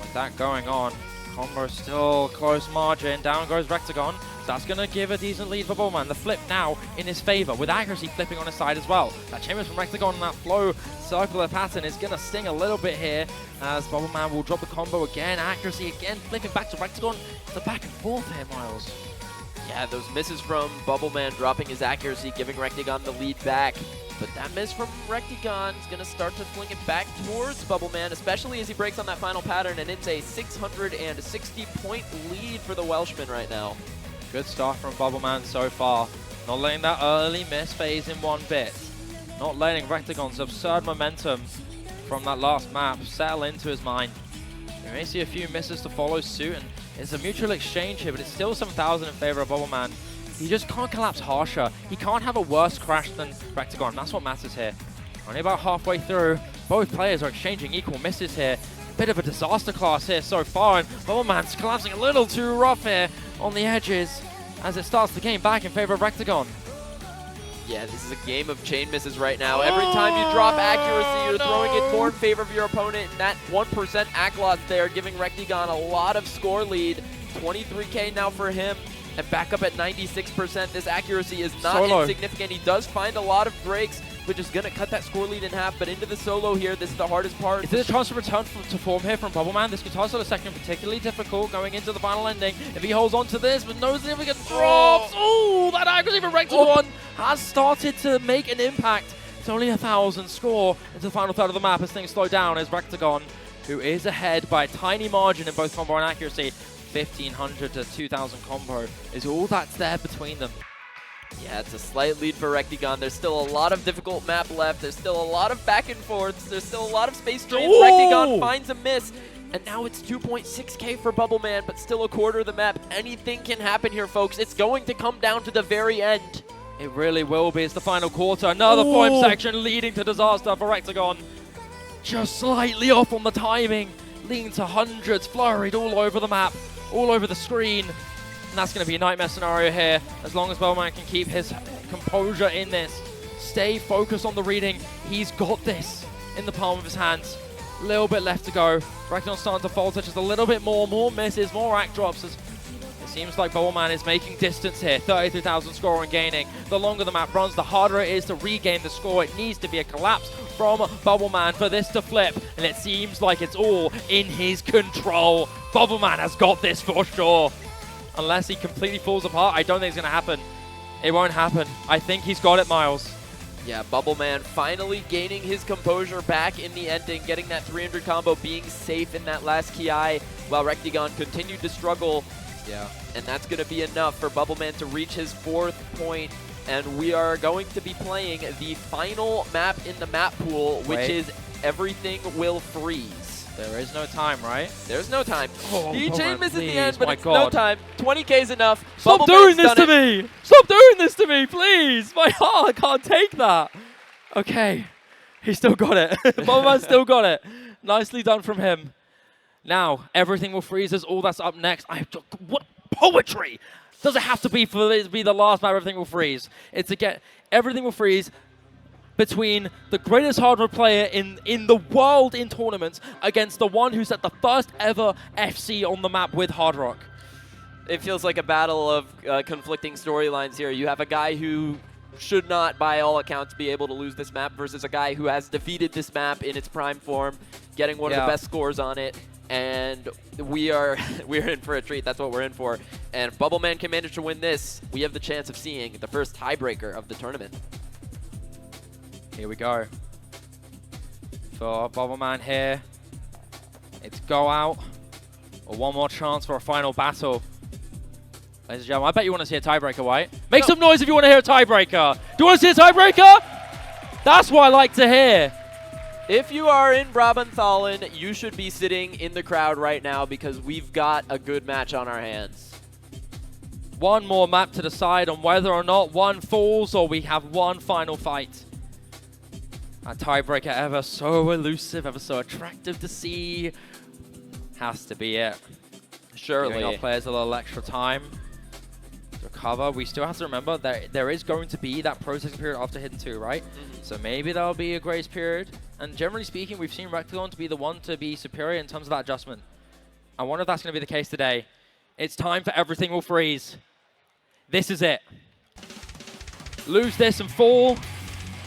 With that going on, combo still close margin. Down goes rektygon. So that's going to give a decent lead for Bubbleman. The flip now in his favor, with accuracy flipping on his side as well. That chambers from rektygon and that flow circular pattern is going to sting a little bit here, as Bubbleman will drop the combo again. Accuracy again, flipping back to rektygon. It's a back and forth here, Miles. Yeah, those misses from Bubbleman dropping his accuracy, giving rektygon the lead back. But that miss from rektygon is going to start to fling it back towards Bubbleman, especially as he breaks on that final pattern, and it's a 660-point lead for the Welshman right now. Good start from Bubbleman so far. Not letting that early miss phase in one bit. Not letting rektygon's absurd momentum from that last map settle into his mind. We may see a few misses to follow suit, and it's a mutual exchange here, but it's still 7,000 in favor of Bubbleman. He just can't collapse harsher. He can't have a worse crash than rektygon. That's what matters here. Only about halfway through, both players are exchanging equal misses here. Bit of a disaster class here so far, and Bubbleman's collapsing a little too rough here on the edges as it starts the game back in favor of rektygon. Yeah, this is a game of chain misses right now. Every time you drop accuracy, you're throwing it more in favor of your opponent, and that 1% ac loss there giving rektygon a lot of score lead. 23k now for him, and back up at 96%. This accuracy is not insignificant. He does find a lot of breaks, which is going to cut that score lead in half, but into the solo here, this is the hardest part. Is there a chance to return to form here from Bubbleman? This guitar solo second particularly difficult going into the final ending. If he holds on to this with no significant drops, oh, that accuracy from rektygon has started to make an impact. It's only 1,000 score into the final third of the map as things slow down, as rektygon, who is ahead by a tiny margin in both combo and accuracy, 1,500 to 2,000 combo is all that's there between them. Yeah, it's a slight lead for rektygon. There's still a lot of difficult map left. There's still a lot of back and forths. There's still a lot of space drains. rektygon finds a miss. And now it's 2.6k for Bubbleman, but still a quarter of the map. Anything can happen here, folks. It's going to come down to the very end. It really will be. It's the final quarter. Another foam section leading to disaster for rektygon. Just slightly off on the timing. Leading to hundreds flurried all over the map, all over the screen. And that's going to be a nightmare scenario here, as long as Bubbleman can keep his composure in this. Stay focused on the reading. He's got this in the palm of his hands. A little bit left to go. rektygon's starting to falter just a little bit more. More misses, more act drops. It seems like Bubbleman is making distance here. 33,000 score and gaining. The longer the map runs, the harder it is to regain the score. It needs to be a collapse from Bubbleman for this to flip. And it seems like it's all in his control. Bubbleman has got this for sure. Unless he completely falls apart, I don't think it's going to happen. It won't happen. I think he's got it, Miles. Yeah, Bubbleman finally gaining his composure back in the ending, getting that 300 combo, being safe in that last Ki, while rektygon continued to struggle. Yeah, and that's going to be enough for Bubbleman to reach his 4th point. And we are going to be playing the final map in the map pool, which is Everything Will Freeze. There is no time, right? There's no time. Oh, he chain misses the end, my but it's God. no time. 20k is enough. Stop doing this to me! Stop doing this to me, please! My heart can't take that. Okay, he still got it. Bubbleman still got it. Nicely done from him. Now, Everything Will Freeze is all that's up next. What poetry does it have to be for this to be the last map Everything Will Freeze? It's to get Everything Will Freeze between the greatest hardware player in the world in tournaments against the one who set the first ever FC on the map with Hard Rock. It feels like a battle of conflicting storylines here. You have a guy who should not, by all accounts, be able to lose this map versus a guy who has defeated this map in its prime form, getting one of the best scores on it. and we're in for a treat. That's what we're in for. And if Bubbleman can manage to win this, we have the chance of seeing the first tiebreaker of the tournament. Here we go. For Bubbleman here, it's go out or one more chance for a final battle. Ladies and gentlemen, I bet you want to see a tiebreaker, White. Make some noise if you want to hear a tiebreaker. Do you want to see a tiebreaker? That's what I like to hear. If you are in Brabanthallen, you should be sitting in the crowd right now because we've got a good match on our hands. One more map to decide on whether or not one falls or we have one final fight. A tiebreaker ever so elusive, ever so attractive to see. Has to be it. Surely. Giving our players a little extra time to recover. We still have to remember that there is going to be that processing period after Hidden 2, right? So maybe there'll be a grace period. And generally speaking, we've seen rektygon to be the one to be superior in terms of that adjustment. I wonder if that's going to be the case today. It's time for everything will freeze. This is it. Lose this and fall,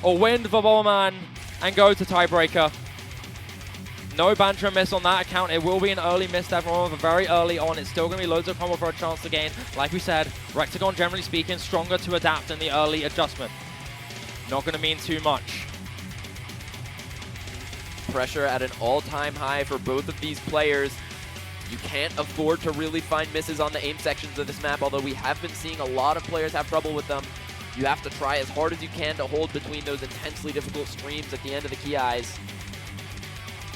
or win for Bubbleman and go to tiebreaker. No banter miss on that account. It will be an early miss to everyone, but very early on. It's still going to be loads of combo for a chance to gain. Like we said, rektygon, generally speaking, stronger to adapt in the early adjustment. Not going to mean too much. Pressure at an all-time high for both of these players. You can't afford to really find misses on the aim sections of this map, although we have been seeing a lot of players have trouble with them. You have to try as hard as you can to hold between those intensely difficult streams at the end of the key eyes.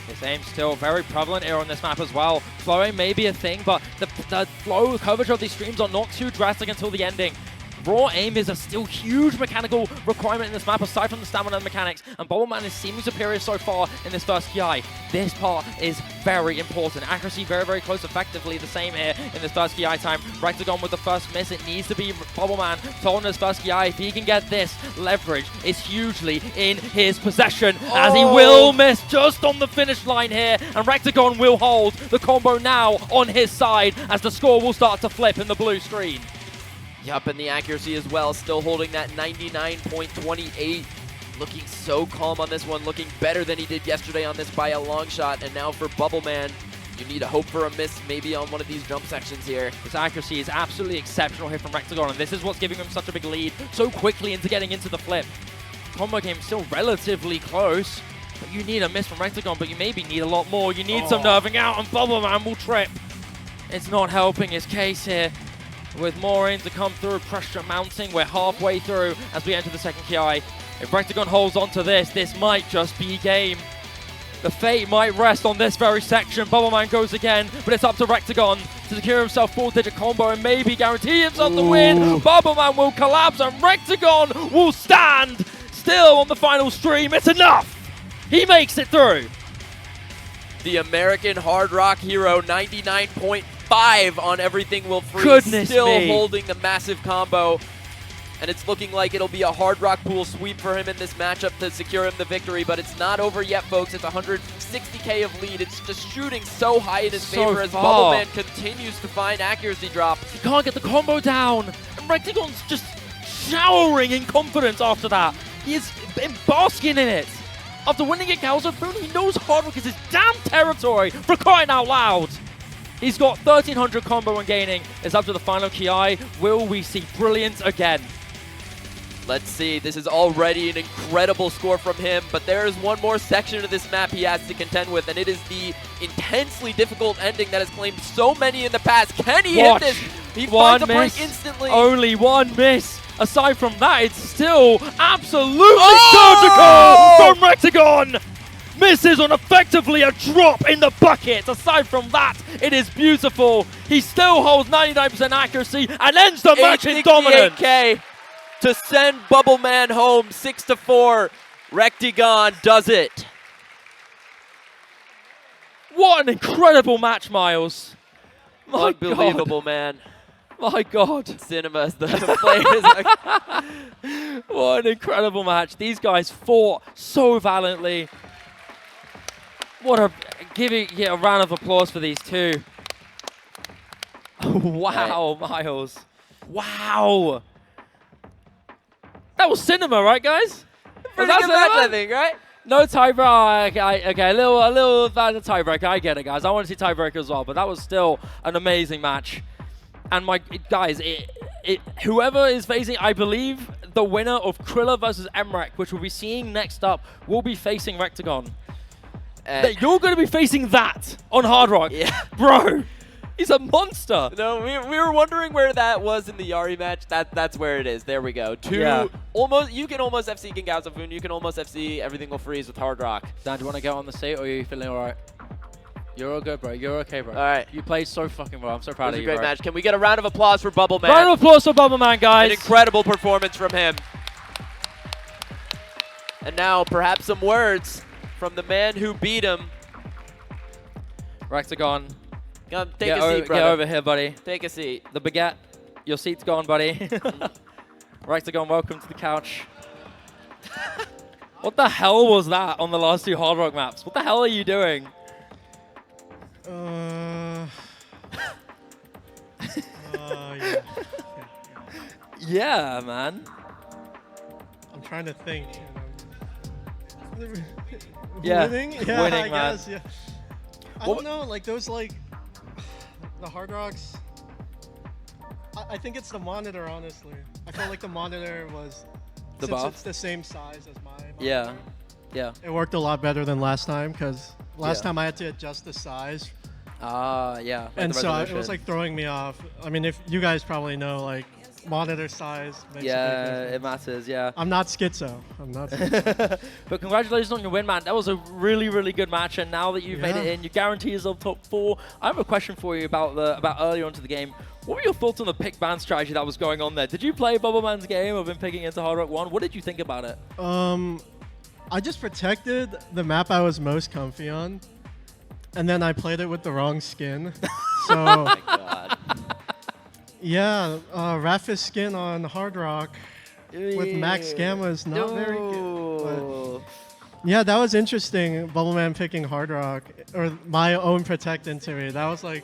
This aim still very prevalent here on this map as well. Flowing may be a thing, but the flow coverage of these streams are not too drastic until the ending. Raw aim is a still huge mechanical requirement in this map, aside from the stamina mechanics, and Bubbleman is seeming superior so far in this first KI. This part is very important. Accuracy very, very close, effectively the same here in this first KI time. rektygon with the first miss. It needs to be Bubbleman to hold his first KI. If he can get this, leverage is hugely in his possession, as he will miss just on the finish line here, and rektygon will hold the combo now on his side as the score will start to flip in the blue screen. Yup, and the accuracy as well, still holding that 99.28. Looking so calm on this one, looking better than he did yesterday on this by a long shot. And now for Bubbleman, you need to hope for a miss maybe on one of these jump sections here. His accuracy is absolutely exceptional here from rektygon, and this is what's giving him such a big lead so quickly into getting into the flip. Combo game still relatively close, but you need a miss from rektygon, but you maybe need a lot more. You need some nerving out, and Bubbleman will trip. It's not helping his case here. With more aim to come through, pressure mounting. We're halfway through as we enter the second KI. If rektygon holds on to this might just be game. The fate might rest on this very section. Bubbleman goes again, but it's up to rektygon to secure himself 4-digit combo and maybe guarantee himself the win. Bubbleman will collapse and rektygon will stand still on the final stream. It's enough. He makes it through. The American hard rock hero, 99.5 on everything will freeze. Goodness still me. Holding the massive combo. And it's looking like it'll be a hard rock pool sweep for him in this matchup to secure him the victory, but it's not over yet, folks. It's 160k of lead. It's just shooting so high in his favor as Bubbleman continues to find accuracy drops. He can't get the combo down, and rektygon's just showering in confidence after that. He is basking in it. After winning at Calzo Boone, he knows hard rock is his damn territory, for crying out loud. He's got 1300 combo and gaining. It's up to the final KI. Will we see brilliance again? Let's see. This is already an incredible score from him, but there is one more section of this map he has to contend with, and it is the intensely difficult ending that has claimed so many in the past. Can he hit this? He finds a break instantly. Only one miss. Aside from that, it's still absolutely surgical from rektygon. Misses on effectively a drop in the bucket. Aside from that, it is beautiful. He still holds 99% accuracy and ends the match in dominance. 868k to send Bubbleman home 6-4. rektygon does it. What an incredible match, Miles. My Unbelievable, God. man. My God. Cinemas, the players. What an incredible match. These guys fought so valiantly. What a, give it a round of applause for these two. Wow, Miles. Wow. That was cinema, right, guys? Pretty good match, I think, right? No tiebreaker. Okay, a little tiebreaker. I get it, guys. I want to see tiebreaker as well, but that was still an amazing match. And guys, whoever is facing, I believe the winner of Krilla versus Emrek, which we'll be seeing next up, will be facing rektygon. You're going to be facing that on Hard Rock. Yeah. Bro, he's a monster. No, we were wondering where that was in the Yari match. That's where it is. There we go. You can almost FC Gengaozafun. You can almost FC Everything Will Freeze with Hard Rock. Dan, do you want to get on the seat, or are you feeling all right? You're all good, bro. You're okay, bro. All right. You played so fucking well. I'm so proud of you, It was a great bro. match. Can we get a round of applause for Bubbleman? Round of applause for Bubbleman, guys. An incredible performance from him. And now, perhaps some words from the man who beat him. rektygon, Take a seat, brother. Get over here, buddy. Take a seat. The baguette, your seat's gone, buddy. rektygon, welcome to the couch. What the hell was that on the last 2 Hard Rock maps? What the hell are you doing? Yeah. Yeah, man. I'm trying to think. Yeah, Winning? Yeah, winning, I man. guess, yeah. I don't know, like those, like, the Hard Rocks. I think it's the monitor, honestly. I feel like the monitor was, The since buff? it's the same size as my monitor, Yeah, yeah. it worked a lot better than last time, because last Yeah. time I had to adjust the size. Yeah. like And the so it resolution. was like throwing me off. I mean, if you guys probably know, like, monitor size makes a big Yeah, difference. it matters, yeah. I'm not schizo. I'm not schizo. But congratulations on your win, man. That was a really, really good match, and now that you've made it Yeah. in, you guarantee yourself top 4. I have a question for you about earlier onto the game. What were your thoughts on the pick ban strategy that was going on there? Did you play Bubbleman's game of him picking into Hard Rock 1? What did you think about it? I just protected the map I was most comfy on, and then I played it with the wrong skin. So Oh my God. yeah, Raphis skin on Hard Rock with Max Gamma is not very good. But yeah, that was interesting. Bubbleman picking Hard Rock or my own protect into it. That was like,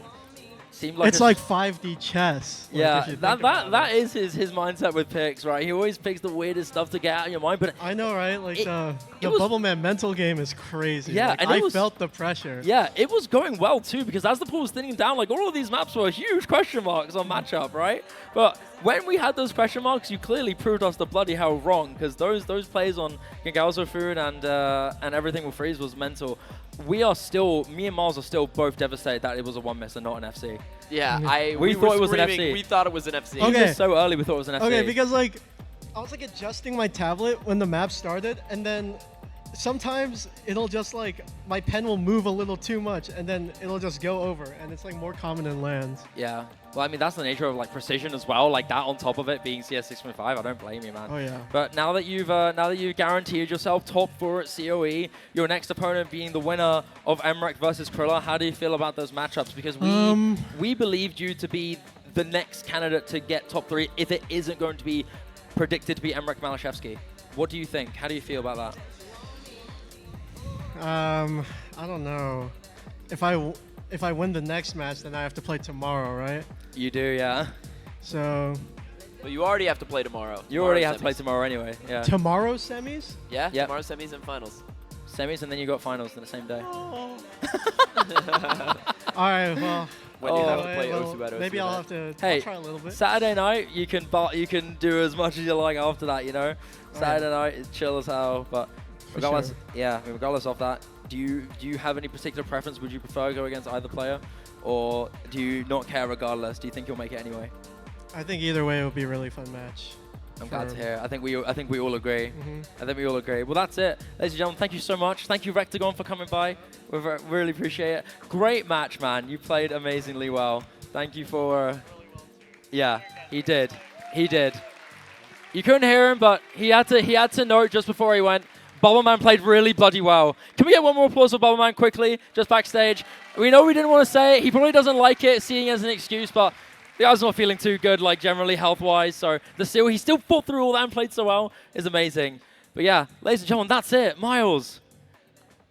Seemed like it's like 5D chess. Like, yeah, if you think about that it. is his mindset with picks, right? He always picks the weirdest stuff to get out of your mind, but I know, right? Like It- the it was- Bubbleman mental game is crazy. Yeah, like, and it I was- felt the pressure. yeah, it was going well too, because as the pool was thinning down, like all of these maps were huge question marks on matchup, right? But when we had those question marks, you clearly proved us the bloody hell wrong, because those plays on Gengaozafun and Everything Will Freeze was mental. Me and Miles are still both devastated that it was a 1 miss and not an FC. Yeah, We were thought it was an screaming. FC. We thought it was an FC. Okay. Even so early, we thought it was an FC. Okay, because like I was like adjusting my tablet when the map started, and then sometimes it'll just like my pen will move a little too much, and then it'll just go over, and it's like more common in lands. Yeah. Well, I mean, that's the nature of like precision as well. Like that on top of it being CS 6.5, I don't blame you, man. Oh yeah. But now that you've guaranteed yourself top 4 at COE, your next opponent being the winner of Emrek versus Krilla, how do you feel about those matchups? Because we believed you to be the next candidate to get top 3 if it isn't going to be predicted to be Emrek Malashevsky. What do you think? How do you feel about that? I don't know. If I win the next match, then I have to play tomorrow, right? You do, yeah. So Well, you already have to play tomorrow. You already have Tomorrow's to play semis. tomorrow anyway. Yeah. tomorrow semis? Yeah, Yep. tomorrow's semis and finals. Semis, and then you got finals in the same day. All right. Well. When you have to anyway, play well, Osu at Osu maybe I'll net. have to Hey, I'll try a little bit. Saturday night, you can do as much as you like after that, you know? Saturday night is chill as hell, but regardless, sure. yeah, I mean, regardless of that, do you have any particular preference? Would you prefer to go against either player, or do you not care regardless? Do you think you'll make it anyway? I think either way it would be a really fun match. I'm glad to for- hear. I think we all agree. Mhm. I think we all agree. Well, that's it. Ladies and gentlemen, thank you so much. Thank you, rektygon, for coming by. We really appreciate it. Great match, man. You played amazingly well. Thank you for... yeah, he did. He did. You couldn't hear him, but he had to note just before he went, Bubbleman played really bloody well. Can we get one more applause for Bubbleman quickly, just backstage? We know we didn't want to say it. He probably doesn't like it, seeing it as an excuse, but the guy's not feeling too good, like generally health-wise. So he still fought through all that and played so well. Is amazing. But yeah, ladies and gentlemen, that's it. Miles,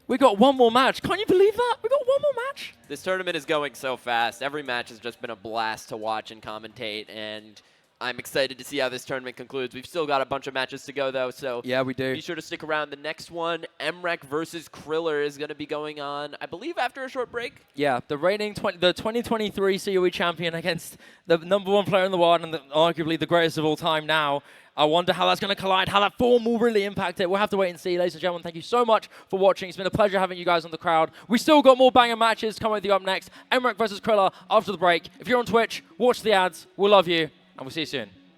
we got one more match. Can't you believe that? We got one more match. This tournament is going so fast. Every match has just been a blast to watch and commentate, and I'm excited to see how this tournament concludes. We've still got a bunch of matches to go, though, so yeah, we do. be sure to stick around. The next one, Emrek versus Kriller, is going to be going on, I believe, after a short break. Yeah, the reigning the 2023 COE champion against the #1 player in the world and arguably the greatest of all time now. I wonder how that's going to collide, how that form will really impact it. We'll have to wait and see. Ladies and gentlemen, thank you so much for watching. It's been a pleasure having you guys on the crowd. We still got more banger matches coming with you up next. Emrek versus Kriller after the break. If you're on Twitch, watch the ads. We'll love you, and we'll see you soon.